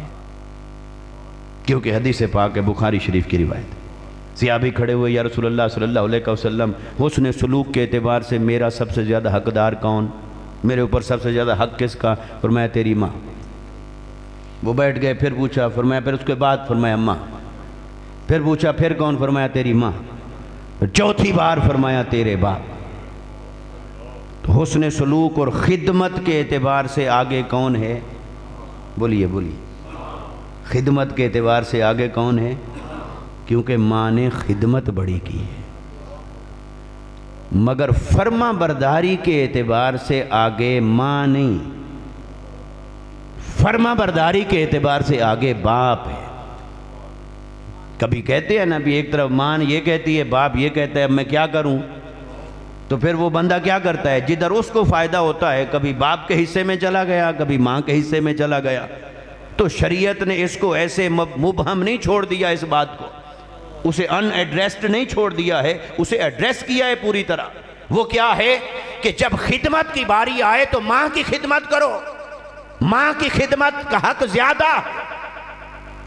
کیونکہ حدیث پاک ہے، بخاری شریف کی روایت. صحابی کھڑے ہوئے، یا رسول اللہ صلی اللہ علیہ وسلم، حسن سلوک کے اعتبار سے میرا سب سے زیادہ حقدار کون؟ میرے اوپر سب سے زیادہ حق کس کا؟ فرمایا تیری ماں. وہ بیٹھ گئے. پھر پوچھا، فرمایا پھر اس کے بعد؟ فرمایا ماں. پھر پوچھا پھر کون؟ فرمایا تیری ماں. چوتھی بار فرمایا تیرے باپ. تو حسن سلوک اور خدمت کے اعتبار سے آگے کون ہے؟ بولیے بولیے. خدمت کے اعتبار سے آگے کون ہے؟ کیونکہ ماں نے خدمت بڑی کی ہے. مگر فرما برداری کے اعتبار سے آگے ماں نہیں، فرما برداری کے اعتبار سے آگے باپ ہے. کبھی کہتے ہیں نا بھی ایک طرف ماں یہ کہتی ہے، باپ یہ کہتا ہے اب میں کیا کروں، تو پھر وہ بندہ کیا کرتا ہے؟ جدھر اس کو فائدہ ہوتا ہے، کبھی باپ کے حصے میں چلا گیا، کبھی ماں کے حصے میں چلا گیا. تو شریعت نے اس کو ایسے مبہم نہیں چھوڑ دیا، اس بات کو اسے ان ایڈریسڈ نہیں چھوڑ دیا ہے، اسے ایڈریس کیا ہے پوری طرح. وہ کیا ہے کہ جب خدمت کی باری آئے تو ماں کی خدمت کرو. ماں کی خدمت کا حق زیادہ.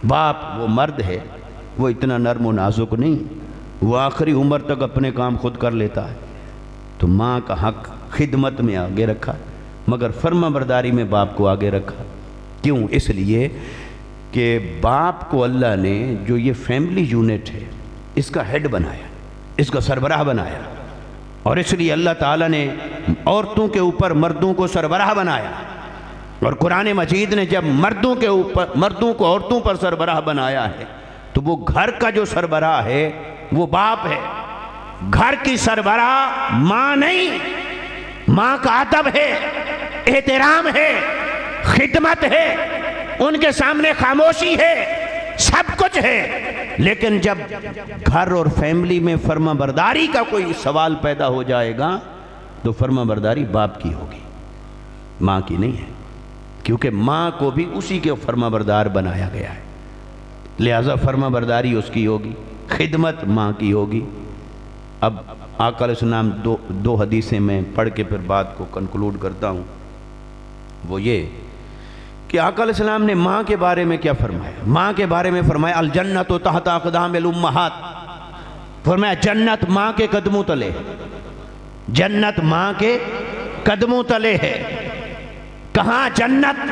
باپ وہ مرد ہے، وہ اتنا نرم و نازک نہیں، وہ آخری عمر تک اپنے کام خود کر لیتا ہے. تو ماں کا حق خدمت میں آگے رکھا، مگر فرما برداری میں باپ کو آگے رکھا. کیوں؟ اس لیے کہ باپ کو اللہ نے جو یہ فیملی یونٹ ہے اس کا ہیڈ بنایا، اس کا سربراہ بنایا. اور اس لیے اللہ تعالیٰ نے عورتوں کے اوپر مردوں کو سربراہ بنایا. اور قرآن مجید نے جب مردوں کو عورتوں پر سربراہ بنایا ہے تو وہ گھر کا جو سربراہ ہے وہ باپ ہے. گھر کی سربراہ ماں نہیں. ماں کا ادب ہے، احترام ہے، خدمت ہے، ان کے سامنے خاموشی ہے، سب کچھ ہے، لیکن جب گھر اور فیملی میں فرما برداری کا کوئی سوال پیدا ہو جائے گا تو فرما برداری باپ کی ہوگی، ماں کی نہیں ہے، کیونکہ ماں کو بھی اسی کے فرما بردار بنایا گیا ہے، لہذا فرما برداری اس کی ہوگی، خدمت ماں کی ہوگی۔ اب آقا علیہ السلام دو حدیثیں میں پڑھ کے پھر بات کو کنکلوڈ کرتا ہوں، وہ یہ کہ آقا علیہ السلام نے ماں کے بارے میں کیا فرمایا؟ ماں کے بارے میں فرمایا الجنت تحت اقدام الامہات، فرمایا جنت ماں کے قدموں تلے، جنت ماں کے قدموں تلے ہے۔ کہاں جنت،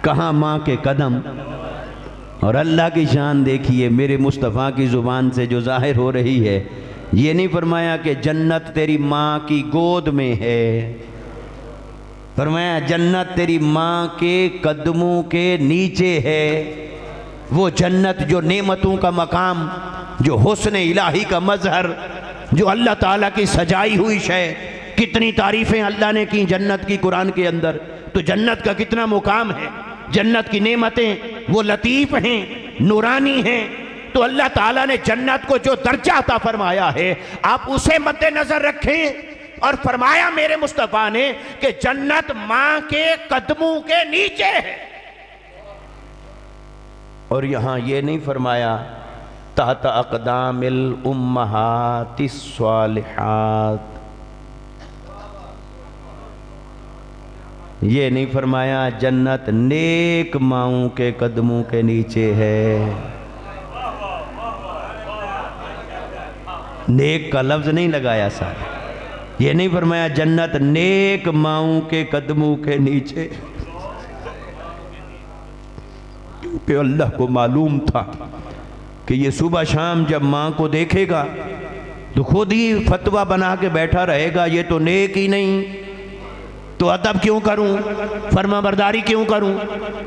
کہاں ماں کے قدم؟ اور اللہ کی شان دیکھیے، میرے مصطفیٰ کی زبان سے جو ظاہر ہو رہی ہے، یہ نہیں فرمایا کہ جنت تیری ماں کی گود میں ہے، فرمایا جنت تیری ماں کے قدموں کے نیچے ہے۔ وہ جنت جو نعمتوں کا مقام، جو حسن الہی کا مظہر، جو اللہ تعالیٰ کی سجائی ہوئی شے، کتنی تعریفیں اللہ نے کی جنت کی قرآن کے اندر، تو جنت کا کتنا مقام ہے، جنت کی نعمتیں وہ لطیف ہیں، نورانی ہیں، تو اللہ تعالیٰ نے جنت کو جو درجہ عطا فرمایا ہے آپ اسے مد نظر رکھیں، اور فرمایا میرے مصطفیٰ نے کہ جنت ماں کے قدموں کے نیچے ہے۔ اور یہاں یہ نہیں فرمایا تحت اقدام الامہات الصالحات، یہ نہیں فرمایا جنت نیک ماؤں کے قدموں کے نیچے ہے۔ نیک کا لفظ نہیں لگایا صاحب، یہ نہیں فرمایا جنت نیک ماؤں کے قدموں کے نیچے، کیونکہ اللہ کو معلوم تھا کہ یہ صبح شام جب ماں کو دیکھے گا تو خود ہی فتویٰ بنا کے بیٹھا رہے گا یہ تو نیک ہی نہیں، تو ادب کیوں کروں، فرما برداری کیوں کروں؟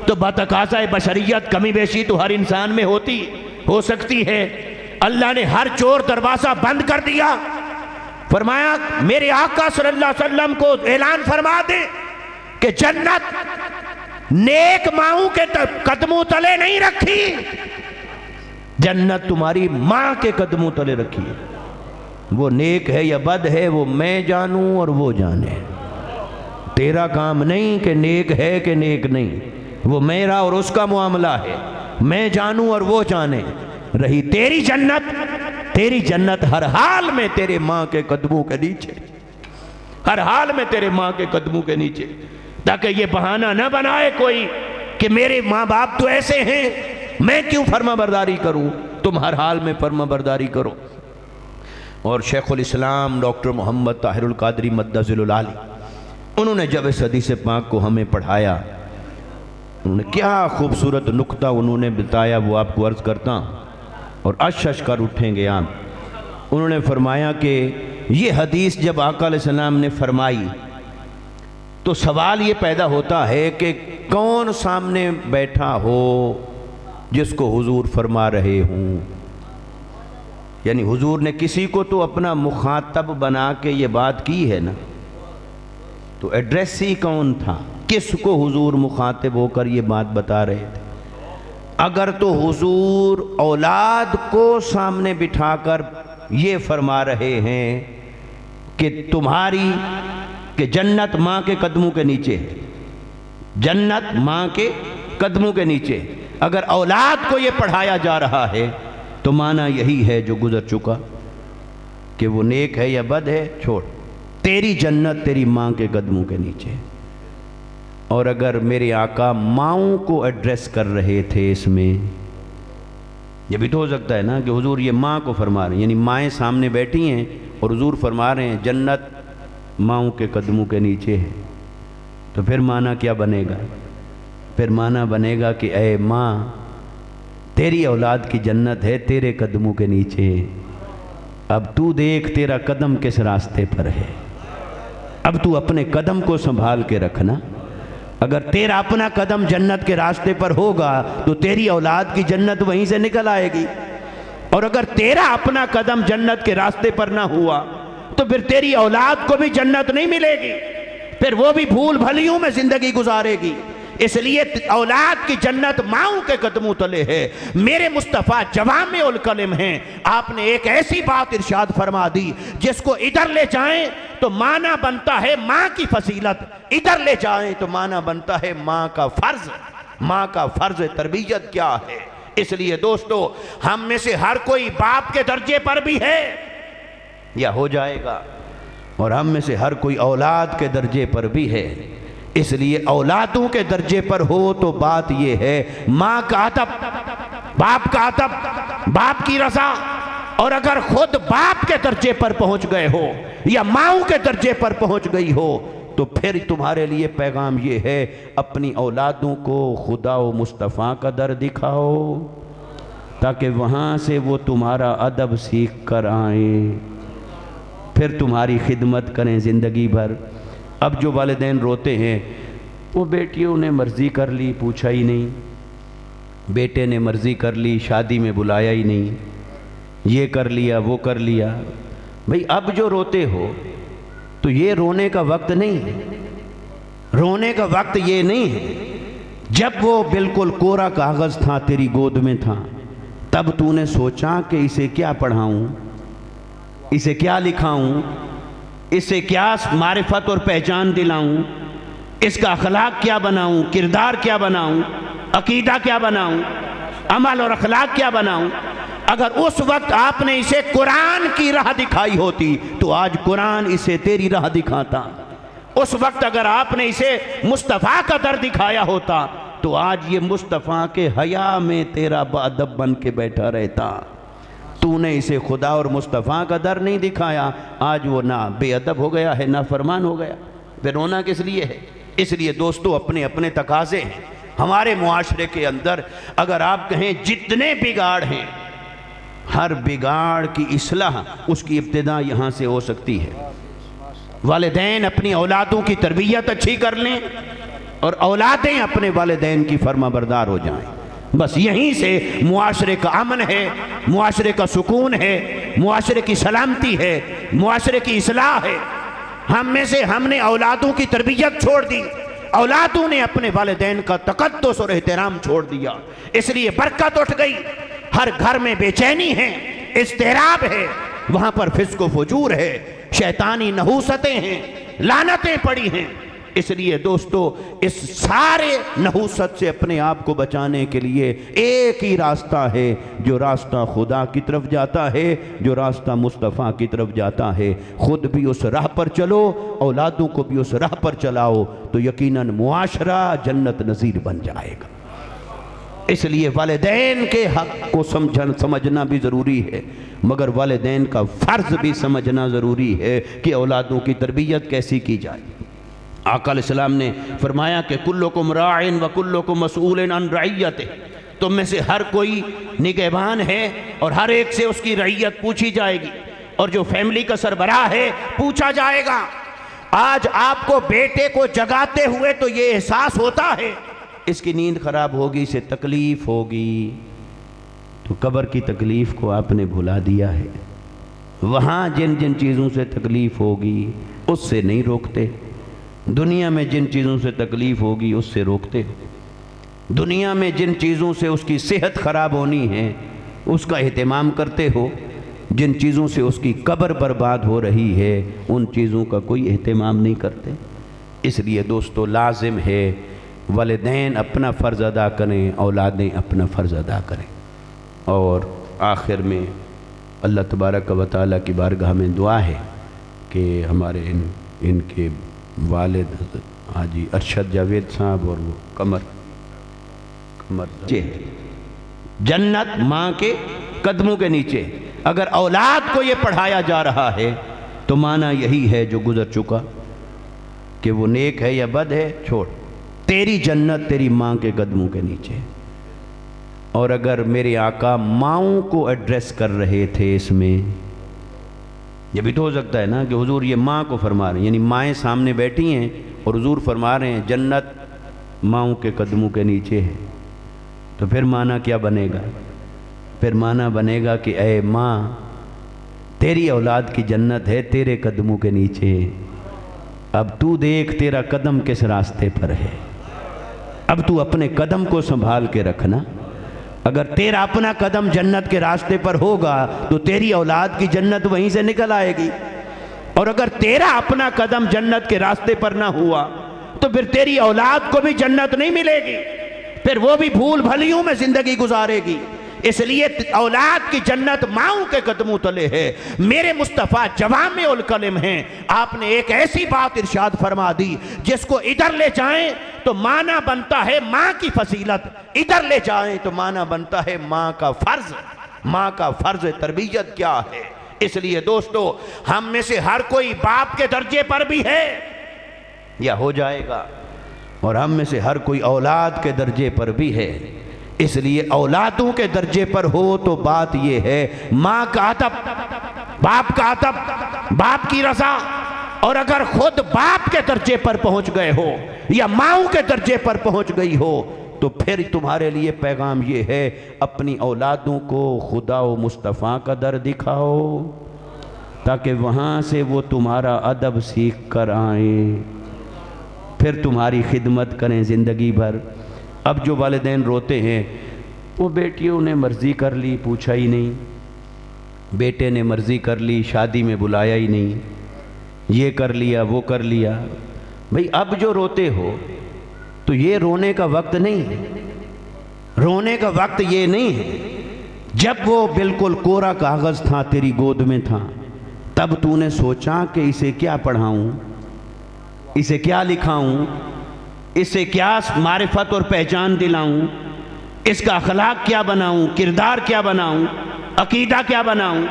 تو بتقاضۂ بشریت کمی بیشی تو ہر انسان میں ہو سکتی ہے۔ اللہ نے ہر چور دروازہ بند کر دیا، فرمایا میرے آقا صلی اللہ علیہ وسلم کو اعلان فرما دے کہ جنت نیک ماؤں کے قدموں تلے نہیں رکھی، جنت تمہاری ماں کے قدموں تلے رکھی ہے۔ وہ نیک ہے یا بد ہے وہ میں جانوں اور وہ جانے، تیرا کام نہیں کہ نیک ہے کہ نیک نہیں، وہ میرا اور اس کا معاملہ ہے، میں جانوں اور وہ جانے۔ رہی تیری جنت ہر حال میں تیرے ماں کے قدموں کے نیچے، ہر حال میں تیرے ماں کے قدموں کے نیچے، تاکہ یہ بہانہ نہ بنائے کوئی کہ میرے ماں باپ تو ایسے ہیں میں کیوں فرما برداری کروں، تم ہر حال میں فرما برداری کرو۔ اور شیخ الاسلام ڈاکٹر محمد طاہر القادری مدظ العالی، انہوں نے جب اس حدیث پاک کو ہمیں پڑھایا، انہوں نے کیا خوبصورت نقطہ انہوں نے بتایا، وہ آپ کو عرض کرتا اور اش کر اٹھیں گے آپ۔ انہوں نے فرمایا کہ یہ حدیث جب آقا علیہ السلام نے فرمائی تو سوال یہ پیدا ہوتا ہے کہ کون سامنے بیٹھا ہو جس کو حضور فرما رہے ہوں، یعنی حضور نے کسی کو تو اپنا مخاطب بنا کے یہ بات کی ہے نا، تو ایڈریس ہی کون تھا، کس کو حضور مخاطب ہو کر یہ بات بتا رہے تھے؟ اگر تو حضور اولاد کو سامنے بٹھا کر یہ فرما رہے ہیں کہ تمہاری کہ جنت ماں کے قدموں کے نیچے ہے، جنت ماں کے قدموں کے نیچے، اگر اولاد کو یہ پڑھایا جا رہا ہے تو معنی یہی ہے جو گزر چکا کہ وہ نیک ہے یا بد ہے چھوڑ، تیری جنت تیری ماں کے قدموں کے نیچے۔ اور اگر میرے آقا ماؤں کو ایڈریس کر رہے تھے اس میں، یہ بھی تو ہو سکتا ہے نا کہ حضور یہ ماں کو فرما رہے ہیں، یعنی مائیں سامنے بیٹھی ہیں اور حضور فرما رہے ہیں جنت ماؤں کے قدموں کے نیچے ہے، تو پھر معنی کیا بنے گا؟ پھر معنی بنے گا کہ اے ماں تیری اولاد کی جنت ہے تیرے قدموں کے نیچے، اب تو دیکھ تیرا قدم کس راستے پر ہے، اب تو اپنے قدم کو سنبھال کے رکھنا، اگر تیرا اپنا قدم جنت کے راستے پر ہوگا تو تیری اولاد کی جنت وہیں سے نکل آئے گی، اور اگر تیرا اپنا قدم جنت کے راستے پر نہ ہوا تو پھر تیری اولاد کو بھی جنت نہیں ملے گی، پھر وہ بھی بھول بھلیوں میں زندگی گزارے گی، اس لیے اولاد کی جنت ماؤں کے قدموں تلے ہے۔ میرے مصطفیٰ جوامع الکلم ہیں، آپ نے ایک ایسی بات ارشاد فرما دی جس کو ادھر لے جائیں تو معنی بنتا ہے ماں کی فضیلت، ادھر لے جائیں تو معنی بنتا ہے ماں کا فرض، ماں کا فرض تربیت کیا ہے۔ اس لیے دوستو ہم میں سے ہر کوئی باپ کے درجے پر بھی ہے یا ہو جائے گا، اور ہم میں سے ہر کوئی اولاد کے درجے پر بھی ہے۔ اس لیے اولادوں کے درجے پر ہو تو بات یہ ہے ماں کا ادب، باپ کا ادب، باپ کی رضا، اور اگر خود باپ کے درجے پر پہنچ گئے ہو یا ماؤں کے درجے پر پہنچ گئی ہو تو پھر تمہارے لیے پیغام یہ ہے اپنی اولادوں کو خدا و مصطفیٰ کا در دکھاؤ تاکہ وہاں سے وہ تمہارا ادب سیکھ کر آئیں، پھر تمہاری خدمت کریں زندگی بھر۔ اب جو والدین روتے ہیں وہ بیٹیوں نے مرضی کر لی، پوچھا ہی نہیں، بیٹے نے مرضی کر لی، شادی میں بلایا ہی نہیں، یہ کر لیا وہ کر لیا۔ بھئی اب جو روتے ہو تو یہ رونے کا وقت نہیں ہے، رونے کا وقت یہ نہیں ہے۔ جب وہ بالکل کورا کاغذ تھا تیری گود میں تھا تب تو نے سوچا کہ اسے کیا پڑھاؤں، اسے کیا لکھاؤں، اسے کیا معرفت اور پہچان دلاؤں، اس کا اخلاق کیا بناؤں، کردار کیا بناؤں، عقیدہ کیا بناؤں، عمل اور اخلاق کیا بناؤں۔ اگر اس وقت آپ نے اسے قرآن کی راہ دکھائی ہوتی تو آج قرآن اسے تیری راہ دکھاتا۔ اس وقت اگر آپ نے اسے مصطفیٰ کا در دکھایا ہوتا تو آج یہ مصطفیٰ کے حیا میں تیرا باادب بن کے بیٹھا رہتا۔ تو نے اسے خدا اور مصطفیٰ کا در نہیں دکھایا، آج وہ نہ بے ادب ہو گیا ہے نہ فرمان ہو گیا، پھر رونا کس لیے ہے؟ اس لیے دوستو اپنے اپنے تقاضے ہیں ہمارے معاشرے کے اندر۔ اگر آپ کہیں جتنے بگاڑ ہیں، ہر بگاڑ کی اصلاح اس کی ابتدا یہاں سے ہو سکتی ہے۔ والدین اپنی اولادوں کی تربیت اچھی کر لیں اور اولادیں اپنے والدین کی فرما بردار ہو جائیں، بس یہیں سے معاشرے کا امن ہے، معاشرے کا سکون ہے، معاشرے کی سلامتی ہے، معاشرے کی اصلاح ہے۔ ہم نے اولادوں کی تربیت چھوڑ دی، اولادوں نے اپنے والدین کا تقدس اور احترام چھوڑ دیا، اس لیے برکت اٹھ گئی۔ ہر گھر میں بے چینی ہے، اضطراب ہے، وہاں پر فسق و فجور ہے، شیطانی نحوستیں ہیں، لعنتیں پڑی ہیں۔ اس لیے دوستو اس سارے نحوست سے اپنے آپ کو بچانے کے لیے ایک ہی راستہ ہے، جو راستہ خدا کی طرف جاتا ہے، جو راستہ مصطفیٰ کی طرف جاتا ہے۔ خود بھی اس راہ پر چلو، اولادوں کو بھی اس راہ پر چلاؤ تو یقیناً معاشرہ جنت نظیر بن جائے گا۔ اس لیے والدین کے حق کو سمجھنا بھی ضروری ہے، مگر والدین کا فرض بھی سمجھنا ضروری ہے کہ اولادوں کی تربیت کیسی کی جائے۔ آقا علیہ السلام نے فرمایا کہ کلکم راعٍ وکلکم مسئول عن رعیتہ، تم میں سے ہر کوئی نگہبان ہے اور ہر ایک سے اس کی رعیت پوچھی جائے گی، اور جو فیملی کا سربراہ ہے پوچھا جائے گا۔ آج آپ کو بیٹے کو جگاتے ہوئے تو یہ احساس ہوتا ہے اس کی نیند خراب ہوگی، اسے تکلیف ہوگی، تو قبر کی تکلیف کو آپ نے بھلا دیا ہے۔ وہاں جن جن چیزوں سے تکلیف ہوگی اس سے نہیں روکتے، دنیا میں جن چیزوں سے تکلیف ہوگی اس سے روکتے ہو، دنیا میں جن چیزوں سے اس کی صحت خراب ہونی ہے اس کا اہتمام کرتے ہو، جن چیزوں سے اس کی قبر برباد ہو رہی ہے ان چیزوں کا کوئی اہتمام نہیں کرتے۔ اس لیے دوستو لازم ہے والدین اپنا فرض ادا کریں، اولادیں اپنا فرض ادا کریں۔ اور آخر میں اللہ تبارک و تعالیٰ کی بارگاہ میں دعا ہے کہ ہمارے ان کے والد حضرت حاجی ارشد جاوید صاحب اور وہ قمر جنت ماں کے قدموں کے نیچے، اگر اولاد کو یہ پڑھایا جا رہا ہے تو معنی یہی ہے جو گزر چکا کہ وہ نیک ہے یا بد ہے، چھوڑ، تیری جنت تیری ماں کے قدموں کے نیچے۔ اور اگر میرے آقا ماؤں کو ایڈریس کر رہے تھے اس میں، یہ بھی تو ہو سکتا ہے نا کہ حضور یہ ماں کو فرما رہے ہیں، یعنی مائیں سامنے بیٹھی ہیں اور حضور فرما رہے ہیں جنت ماؤں کے قدموں کے نیچے ہے، تو پھر معنی کیا بنے گا؟ پھر معنی بنے گا کہ اے ماں تیری اولاد کی جنت ہے تیرے قدموں کے نیچے، اب تو دیکھ تیرا قدم کس راستے پر ہے۔ اب تو اپنے قدم کو سنبھال کے رکھنا. اگر تیرا اپنا قدم جنت کے راستے پر ہوگا تو تیری اولاد کی جنت وہیں سے نکل آئے گی، اور اگر تیرا اپنا قدم جنت کے راستے پر نہ ہوا تو پھر تیری اولاد کو بھی جنت نہیں ملے گی، پھر وہ بھی بھول بھلیوں میں زندگی گزارے گی. اس لیے اولاد کی جنت ماؤں کے قدموں تلے ہے. میرے مصطفیٰ جوامع الکلم ہیں. آپ نے ایک ایسی بات ارشاد فرما دی جس کو ادھر لے جائیں تو معنی بنتا ہے ماں کی فضیلت، ادھر لے جائیں تو معنی بنتا ہے ماں کا فرض. ماں کا فرض تربیت کیا ہے؟ اس لیے دوستو، ہم میں سے ہر کوئی باپ کے درجے پر بھی ہے یا ہو جائے گا، اور ہم میں سے ہر کوئی اولاد کے درجے پر بھی ہے. اس لیے اولادوں کے درجے پر ہو تو بات یہ ہے ماں کا ادب، باپ کا ادب، باپ کی رضا. اور اگر خود باپ کے درجے پر پہنچ گئے ہو یا ماؤں کے درجے پر پہنچ گئی ہو تو پھر تمہارے لیے پیغام یہ ہے، اپنی اولادوں کو خدا و مصطفیٰ کا در دکھاؤ تاکہ وہاں سے وہ تمہارا ادب سیکھ کر آئیں، پھر تمہاری خدمت کریں زندگی بھر. اب جو والدین روتے ہیں وہ بیٹیوں نے مرضی کر لی، پوچھا ہی نہیں، بیٹے نے مرضی کر لی، شادی میں بلایا ہی نہیں، یہ کر لیا وہ کر لیا. بھئی اب جو روتے ہو تو یہ رونے کا وقت نہیں ہے، رونے کا وقت یہ نہیں ہے. جب وہ بالکل کوڑا کاغذ تھا تیری گود میں تھا تب تو نے سوچا کہ اسے کیا پڑھاؤں، اسے کیا لکھاؤں، اسے کیا معرفت اور پہچان دلاؤں، اس کا اخلاق کیا بناؤں، کردار کیا بناؤں، عقیدہ کیا بناؤں،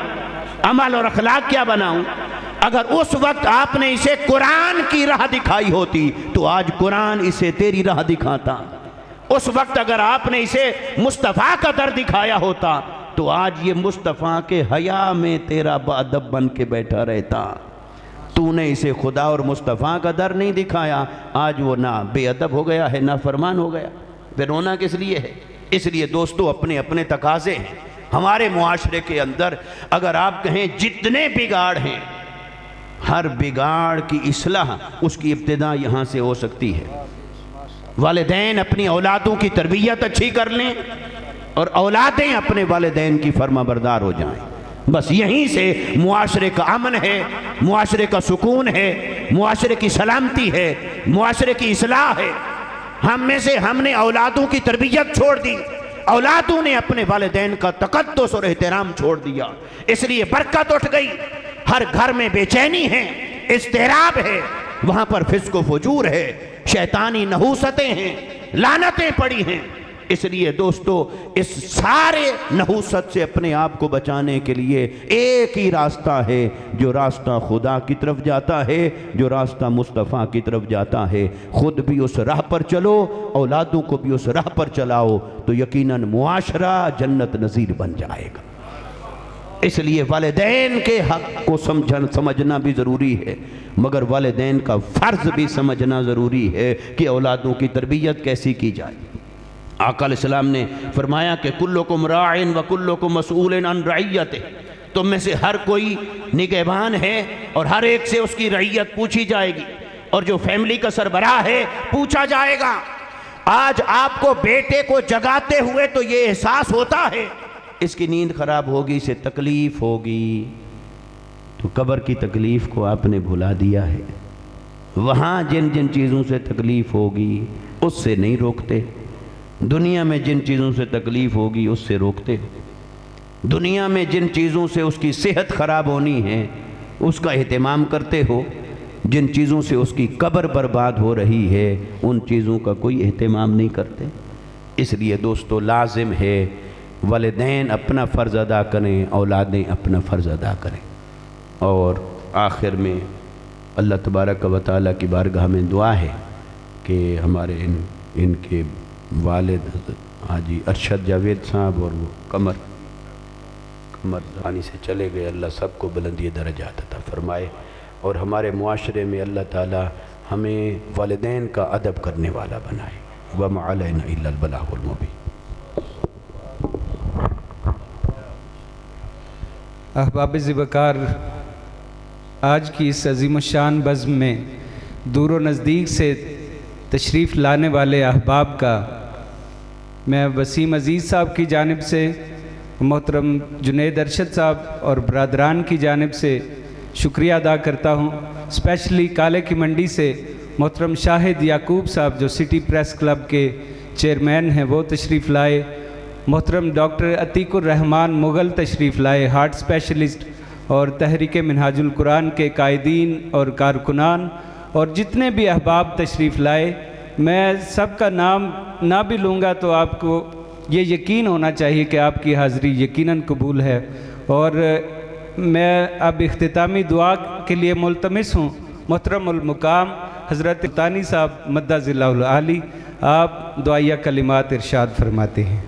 عمل اور اخلاق کیا بناؤں. اگر اس وقت آپ نے اسے قرآن کی راہ دکھائی ہوتی تو آج قرآن اسے تیری راہ دکھاتا. اس وقت اگر آپ نے اسے مصطفیٰ کا در دکھایا ہوتا تو آج یہ مصطفیٰ کے حیا میں تیرا باادب بن کے بیٹھا رہتا. تو نے اسے خدا اور مصطفیٰ کا در نہیں دکھایا، آج وہ نہ بے ادب ہو گیا ہے نہ فرمان ہو گیا. پھر رونا کس لیے ہے؟ اس لیے دوستو، اپنے اپنے تقاضے ہیں ہمارے معاشرے کے اندر. اگر آپ کہیں جتنے بگاڑ ہیں، ہر بگاڑ کی اصلاح اس کی ابتدا یہاں سے ہو سکتی ہے. والدین اپنی اولادوں کی تربیت اچھی کر لیں اور اولادیں اپنے والدین کی فرما بردار ہو جائیں. بس یہیں سے معاشرے کا امن ہے، معاشرے کا سکون ہے، معاشرے کی سلامتی ہے، معاشرے کی اصلاح ہے. ہم نے اولادوں کی تربیت چھوڑ دی، اولادوں نے اپنے والدین کا تقدس اور احترام چھوڑ دیا. اس لیے برکت اٹھ گئی. ہر گھر میں بے چینی ہے، اضطراب ہے، وہاں پر فسق و فجور ہے، شیطانی نحوستیں ہیں، لعنتیں پڑی ہیں. اس لیے دوستو، اس سارے نحوست سے اپنے آپ کو بچانے کے لیے ایک ہی راستہ ہے، جو راستہ خدا کی طرف جاتا ہے، جو راستہ مصطفیٰ کی طرف جاتا ہے. خود بھی اس راہ پر چلو، اولادوں کو بھی اس راہ پر چلاؤ تو یقیناً معاشرہ جنت نظیر بن جائے گا. اس لیے والدین کے حق کو سمجھنا بھی ضروری ہے، مگر والدین کا فرض بھی سمجھنا ضروری ہے کہ اولادوں کی تربیت کیسی کی جائے. آقا علیہ السلام نے فرمایا کہ کلکم راعٍ وکلکم مسئول عن رعیتہ، تم میں سے ہر کوئی نگہبان ہے اور ہر ایک سے اس کی رعیت پوچھی جائے گی، اور جو فیملی کا سربراہ ہے پوچھا جائے گا. آج آپ کو بیٹے کو جگاتے ہوئے تو یہ احساس ہوتا ہے اس کی نیند خراب ہوگی، اسے تکلیف ہوگی، تو قبر کی تکلیف کو آپ نے بھلا دیا ہے. وہاں جن جن چیزوں سے تکلیف ہوگی اس سے نہیں روکتے، دنیا میں جن چیزوں سے تکلیف ہوگی اس سے روکتے ہو. دنیا میں جن چیزوں سے اس کی صحت خراب ہونی ہے اس کا اہتمام کرتے ہو، جن چیزوں سے اس کی قبر برباد ہو رہی ہے ان چیزوں کا کوئی اہتمام نہیں کرتے. اس لیے دوستو، لازم ہے والدین اپنا فرض ادا کریں، اولادیں اپنا فرض ادا کریں. اور آخر میں اللہ تبارک و تعالیٰ کی بارگاہ میں دعا ہے کہ ہمارے ان کے والد حاجی ارشد جاوید صاحب اور وہ قمر زانی سے چلے گئے، اللہ سب کو بلندی درجات عطا فرمائے، اور ہمارے معاشرے میں اللہ تعالی ہمیں والدین کا ادب کرنے والا بنائے. وَمَا عَلَيْنَا إِلَّا الْبَلَاغُ الْمُبِينُ. احباب ذوقار، آج کی اس عظیم الشان بزم میں دور و نزدیک سے تشریف لانے والے احباب کا میں وسیم عزیز صاحب کی جانب سے، محترم جنید ارشد صاحب اور برادران کی جانب سے شکریہ ادا کرتا ہوں۔ اسپیشلی کالے کی منڈی سے محترم شاہد یعقوب صاحب جو سٹی پریس کلب کے چیئرمین ہیں، وہ تشریف لائے۔ محترم ڈاکٹر عتیق الرحمان مغل تشریف لائے، ہارٹ اسپیشلسٹ، اور تحریک منہاج القرآن کے قائدین اور کارکنان، اور جتنے بھی احباب تشریف لائے۔ میں سب کا نام نہ بھی لوں گا تو آپ کو یہ یقین ہونا چاہیے کہ آپ کی حاضری یقیناً قبول ہے۔ اور میں اب اختتامی دعا کے لیے ملتمس ہوں محترم المقام حضرت تانی صاحب مدہ ذلہ العالی، آپ دعائیہ کلمات ارشاد فرماتے ہیں۔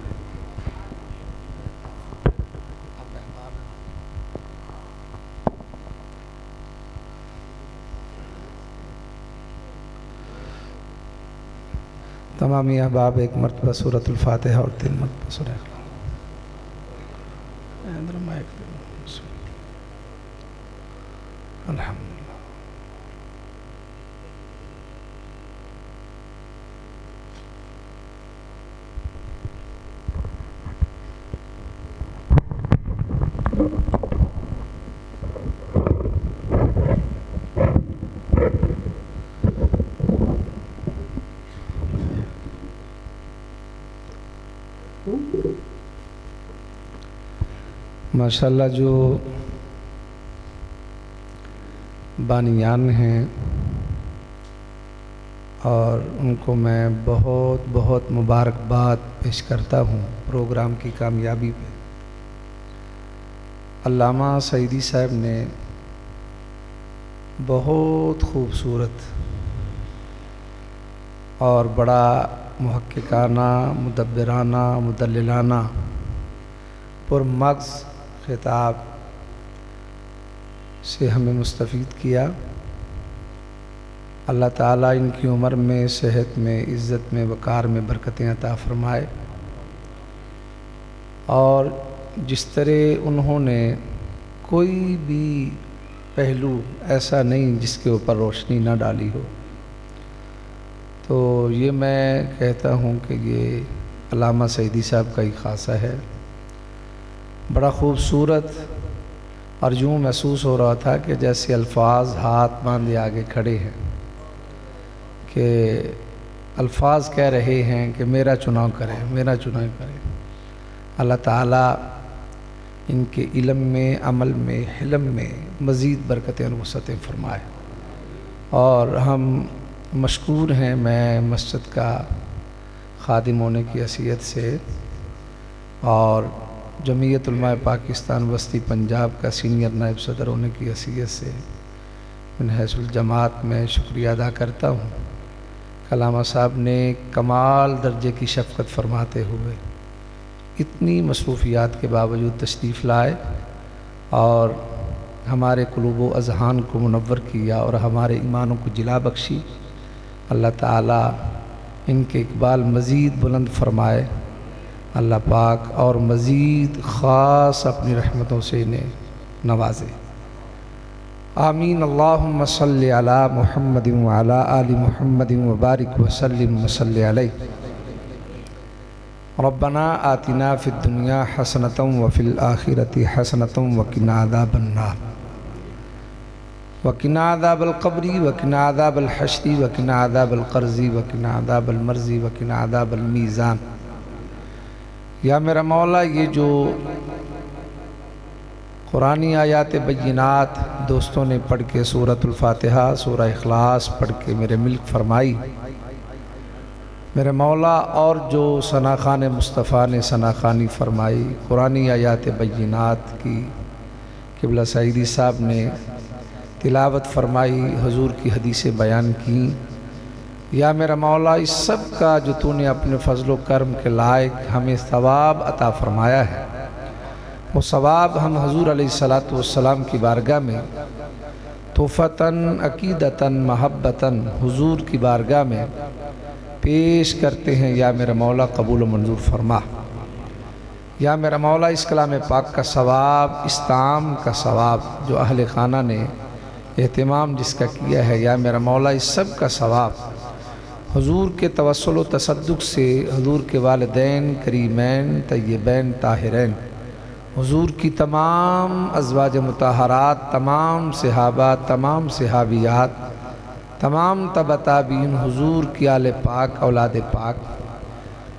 تمامی احباب ایک مرتبہ سورۃ الفاتحہ اور 3 مرتبہ سورہ اخلاص۔ الحمد ماشاءاللہ جو بانیان ہیں اور ان کو میں بہت بہت مبارکباد پیش کرتا ہوں پروگرام کی کامیابی پہ۔ علامہ سعیدی صاحب نے بہت خوبصورت اور بڑا محققانہ، مدبرانہ، مدللانہ، پرمغز خطاب سے ہمیں مستفید کیا۔ اللہ تعالیٰ ان کی عمر میں، صحت میں، عزت میں، وقار میں برکتیں عطا فرمائے، اور جس طرح انہوں نے کوئی بھی پہلو ایسا نہیں جس کے اوپر روشنی نہ ڈالی ہو، تو یہ میں کہتا ہوں کہ یہ علامہ سعیدی صاحب کا ہی خاصہ ہے۔ بڑا خوبصورت، اور یوں محسوس ہو رہا تھا کہ جیسے الفاظ ہاتھ باندھے آگے کھڑے ہیں، کہ الفاظ کہہ رہے ہیں کہ میرا چناؤ کریں، میرا چناؤ کریں۔ اللہ تعالیٰ ان کے علم میں، عمل میں، حلم میں مزید برکتیں اور وسعتیں فرمائے۔ اور ہم مشکور ہیں، میں مسجد کا خادم ہونے کی حیثیت سے اور جمعیت علماء پاکستان وسطی پنجاب کا سینئر نائب صدر ہونے کی حیثیت سے من حیث الجماعت میں شکریہ ادا کرتا ہوں۔ علامہ صاحب نے کمال درجے کی شفقت فرماتے ہوئے اتنی مصروفیات کے باوجود تشریف لائے اور ہمارے قلوب و اذہان کو منور کیا اور ہمارے ایمانوں کو جلا بخشی۔ اللہ تعالیٰ ان کے اقبال مزید بلند فرمائے، اللہ پاک اور مزید خاص اپنی رحمتوں سے انہیں نوازے، آمین۔ اللہم صلی علی محمد وعلی آل محمد وبارک وسلم وصلی علیہ۔ ربنا آتنا فی الدنیا حسنۃ وفی الآخرۃ حسنۃ وقنا عذاب النار، وقنا عذاب القبر، وقنا عذاب الحشر، وقنا عذاب القرض، وقنا عذاب المرض، وقنا عذاب المیزان۔ یا میرا مولا، یہ جو قرآنی آیات بینات دوستوں نے پڑھ کے سورۃ الفاتحہ، سورہ اخلاص پڑھ کے میرے ملک فرمائی، میرے مولا، اور جو ثناخوان مصطفیٰ نے ثناخوانی فرمائی، قرآنی آیات بینات کی قبلہ سعیدی صاحب نے تلاوت فرمائی، حضور کی حدیثیں بیان کی، یا میرا مولا، اس سب کا جو تو نے اپنے فضل و کرم کے لائق ہمیں ثواب عطا فرمایا ہے، وہ ثواب ہم حضور علیہ السلام کی بارگاہ میں تحفتاً، عقیدتاً، محبتاً حضور کی بارگاہ میں پیش کرتے ہیں۔ یا میرا مولا قبول و منظور فرما۔ یا میرا مولا، اس کلام پاک کا ثواب، اس طعام کا ثواب جو اہل خانہ نے اہتمام جس کا کیا ہے، یا میرا مولا، اس سب کا ثواب حضور کے توسل و تصدق سے حضور کے والدین کریمین طیبین طاہرین، حضور کی تمام ازواج مطہرات، تمام صحابہ، تمام صحابیات، تمام تبع تابعین، حضور کی آل پاک، اولاد پاک،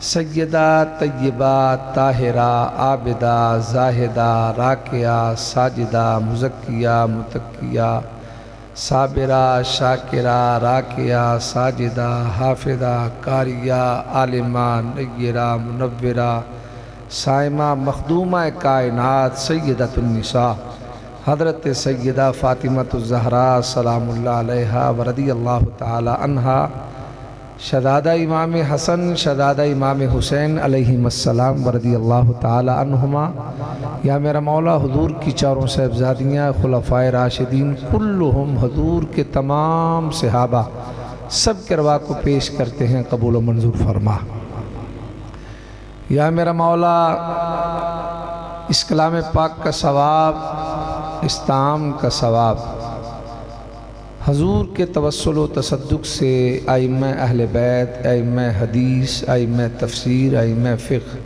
سیدہ طیبہ طاہرہ عابدہ زاہدہ راکعہ ساجدہ مزکیہ متقیہ صابرہ شاکرہ راکعہ ساجدہ حافظہ قاریہ عالمہ نیرہ منورہ صائمہ مخدومہ کائنات سیدۃ النساء حضرت سیدہ فاطمۃ الزہراء سلام اللہ علیہا ورضی اللہ تعالی عنہا، شہزادہ امام حسن شہزادہ امام حسین علیہم السلام ورضی اللہ تعالی عنہما۔ یا میرا مولا حضور کی چاروں صاحبزادیاں خلفائے راشدین کلہم، حضور کے تمام صحابہ، سب کے ارواح کو پیش کرتے ہیں، قبول و منظور فرما۔ یا میرا مولا اس کلام پاک کا ثواب، اس تعام کا ثواب، حضور کے توسل و تصدق سے ائمہ اہل بیت، ائمہ حدیث، ائمہ تفسیر، ائمہ فقہ،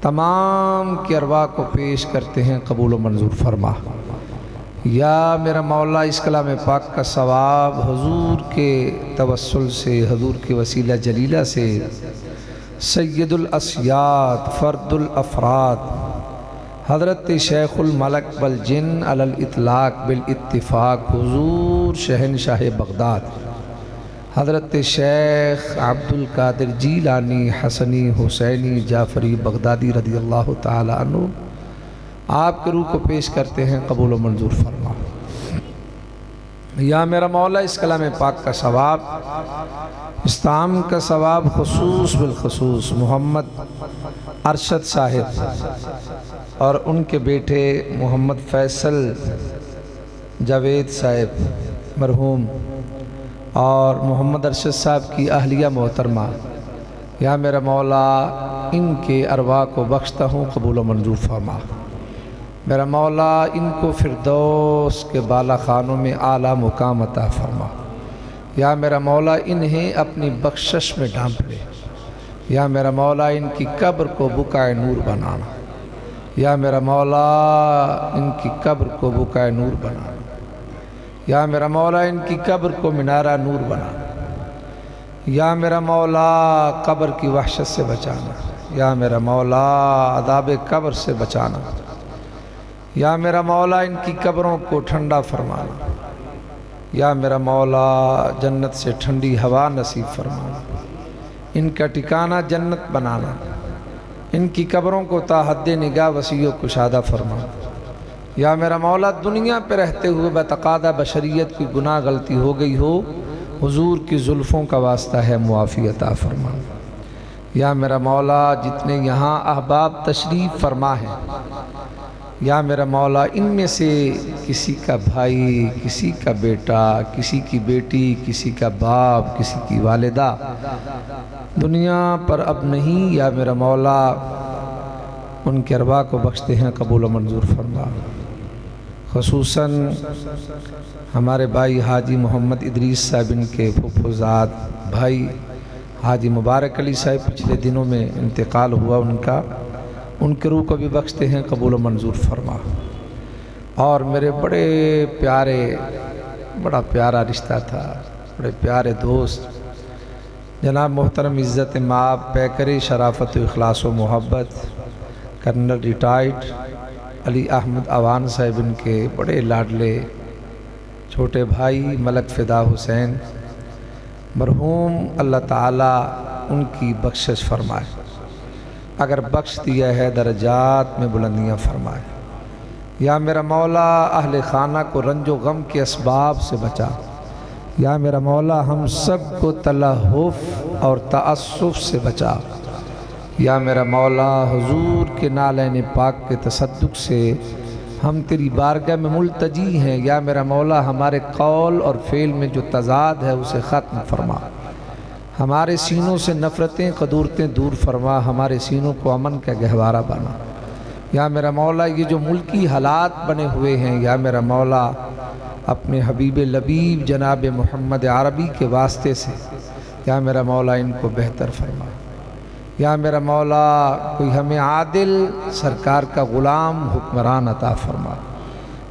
تمام کے ارواح کو پیش کرتے ہیں، قبول و منظور فرما۔ یا میرا مولا اس کلام پاک کا ثواب حضور کے توسل سے، حضور کے وسیلہ جلیلہ سے، سید الاسیاد فرد الافراد حضرت شیخ الملک بالجن علی الاطلاق بالاتفاق حضور شہنشاہ بغداد حضرت شیخ عبد القادر جیلانی حسنی حسینی جعفری بغدادی رضی اللہ تعالی عنہ، آپ کے روح کو پیش کرتے ہیں، قبول و منظور فرما۔ یا میرا مولا اس کلام پاک کا ثواب، اس تعام کا ثواب خصوص بالخصوص محمد ارشد صاحب اور ان کے بیٹے محمد فیصل جاوید صاحب مرحوم اور محمد ارشد صاحب کی اہلیہ محترمہ، یا میرا مولا ان کے ارواح کو بخشتا ہوں، قبول و منظور فرما۔ میرا مولا ان کو فردوس کے بالا خانوں میں اعلیٰ مقام عطا فرما۔ یا میرا مولا انہیں اپنی بخشش میں ڈھانپ لے۔ یا میرا مولا ان کی قبر کو بقعہ نور بنانا۔ یا میرا مولا ان کی قبر کو بقعہ نور بنانا۔ یا میرا مولا ان کی قبر کو منارہ نور بنانا۔ یا میرا مولا قبر کی وحشت سے بچانا۔ یا میرا مولا عذاب قبر سے بچانا۔ یا میرا مولا ان کی قبروں کو ٹھنڈا فرمانا۔ یا میرا مولا جنت سے ٹھنڈی ہوا نصیب فرمانا، ان کا ٹھکانہ جنت بنانا، ان کی قبروں کو تا حد نگاہ وسیع و کشادہ فرمانا۔ یا میرا مولا دنیا پہ رہتے ہوئے بتقاضہ بشریت کی گناہ غلطی ہو گئی ہو، حضور کی زلفوں کا واسطہ ہے، معافی عطا فرمانا۔ یا میرا مولا جتنے یہاں احباب تشریف فرما ہیں، یا میرا مولا ان میں سے کسی کا بھائی، کسی کا بیٹا، کسی کی بیٹی، کسی کا باپ، کسی کی والدہ دنیا پر اب نہیں، یا میرا مولا ان کے ارواح کو بخشتے ہیں، قبول و منظور فرما۔ خصوصاً ہمارے بھائی حاجی محمد ادریس صاحب، ان کے پھوپھوزاد بھائی حاجی مبارک علی صاحب، پچھلے دنوں میں انتقال ہوا ان کا، ان کے روح کو بھی بخشتے ہیں، قبول و منظور فرما۔ اور میرے بڑے پیارے، بڑا پیارا رشتہ تھا، بڑے پیارے دوست جناب محترم عزت مآب پیکر شرافت و اخلاص و محبت کرنل ریٹائرڈ علی احمد اوان صاحب، ان کے بڑے لاڈلے چھوٹے بھائی ملک فدا حسین مرحوم، اللہ تعالیٰ ان کی بخشش فرمائے، اگر بخش دیا ہے درجات میں بلندیاں فرمائے۔ یا میرا مولا اہل خانہ کو رنج و غم کے اسباب سے بچا۔ یا میرا مولا ہم سب کو تلہف اور تعصف سے بچا۔ یا میرا مولا حضور کے نالین پاک کے تصدق سے ہم تیری بارگاہ میں ملتجی ہیں، یا میرا مولا ہمارے قول اور فعل میں جو تضاد ہے اسے ختم فرما، ہمارے سینوں سے نفرتیں قدورتیں دور فرما، ہمارے سینوں کو امن کا گہوارہ بنا۔ یا میرا مولا یہ جو ملکی حالات بنے ہوئے ہیں، یا میرا مولا اپنے حبیب لبیب جناب محمد عربی کے واسطے سے یا میرا مولا ان کو بہتر فرما، یا میرا مولا کوئی ہمیں عادل سرکار کا غلام حکمران عطا فرما،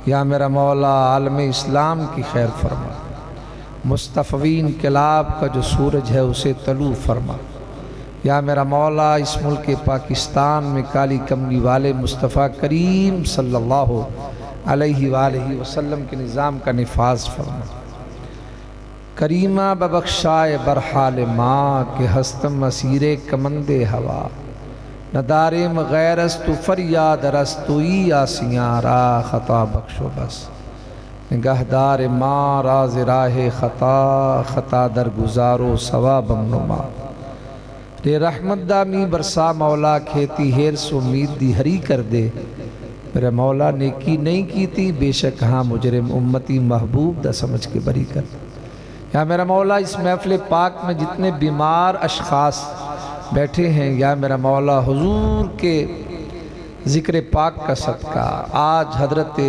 یا میرا مولا عالم اسلام کی خیر فرما، مصطفی انقلاب کا جو سورج ہے اسے طلوع فرما، یا میرا مولا اس ملک پاکستان میں کالی کملی والے مصطفیٰ کریم صلی اللہ علیہ وآلہ وسلم کے نظام کا نفاذ فرما۔ کریمہ ببخشائے برحال ماں کہ ہستم اسیر کمند ہوا، ندارم غیرست فریاد رستوئی آسیاں را خطا بخش و بس، نگہدار ماں راز راہ خطا خطا در گزارو ثوابم نما، رے رحمت دامی برسا مولا کھیتی ہیر سو امید دی ہری کر دے، میرے مولا نیکی نہیں کی تھی بے شک ہاں مجرم امتی محبوب دا سمجھ کے بری کر دے۔ یا میرا مولا اس محفل پاک میں جتنے بیمار اشخاص بیٹھے ہیں، یا میرا مولا حضور کے ذکر پاک کا صدقہ، آج حضرت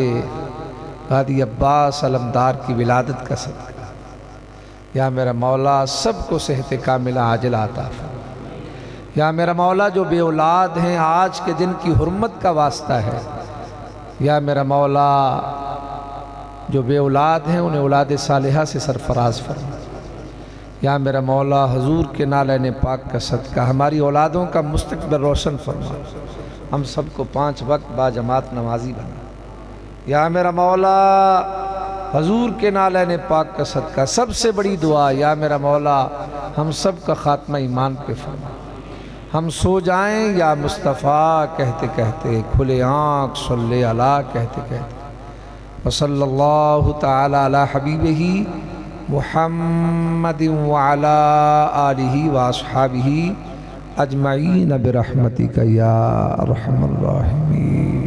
قاضی عباس علمدار کی ولادت کا صدقہ، یا میرا مولا سب کو صحت کاملہ عاجلہ عطا فرما۔ یا میرا مولا جو بے اولاد ہیں آج کے دن کی حرمت کا واسطہ ہے، یا میرا مولا جو بے اولاد ہیں انہیں اولاد صالحہ سے سرفراز فرما۔ یا میرا مولا حضور کے نالین پاک کا صدقہ ہماری اولادوں کا مستقبل روشن فرما، ہم سب کو 5 وقت با جماعت نمازی بنا۔ یا میرا مولا حضور کے نالین پاک کا صدقہ سب سے بڑی دعا، یا میرا مولا ہم سب کا خاتمہ ایمان پہ فرما، ہم سو جائیں یا مصطفیٰ کہتے کہتے، کھلے آنکھ صلی اللہ کہتے کہتے، وصلی اللہ تعالی علی حبیبہ محمد وعلی آلہ واصحابہ اجمعین برحمتک یا ارحم الراحمین۔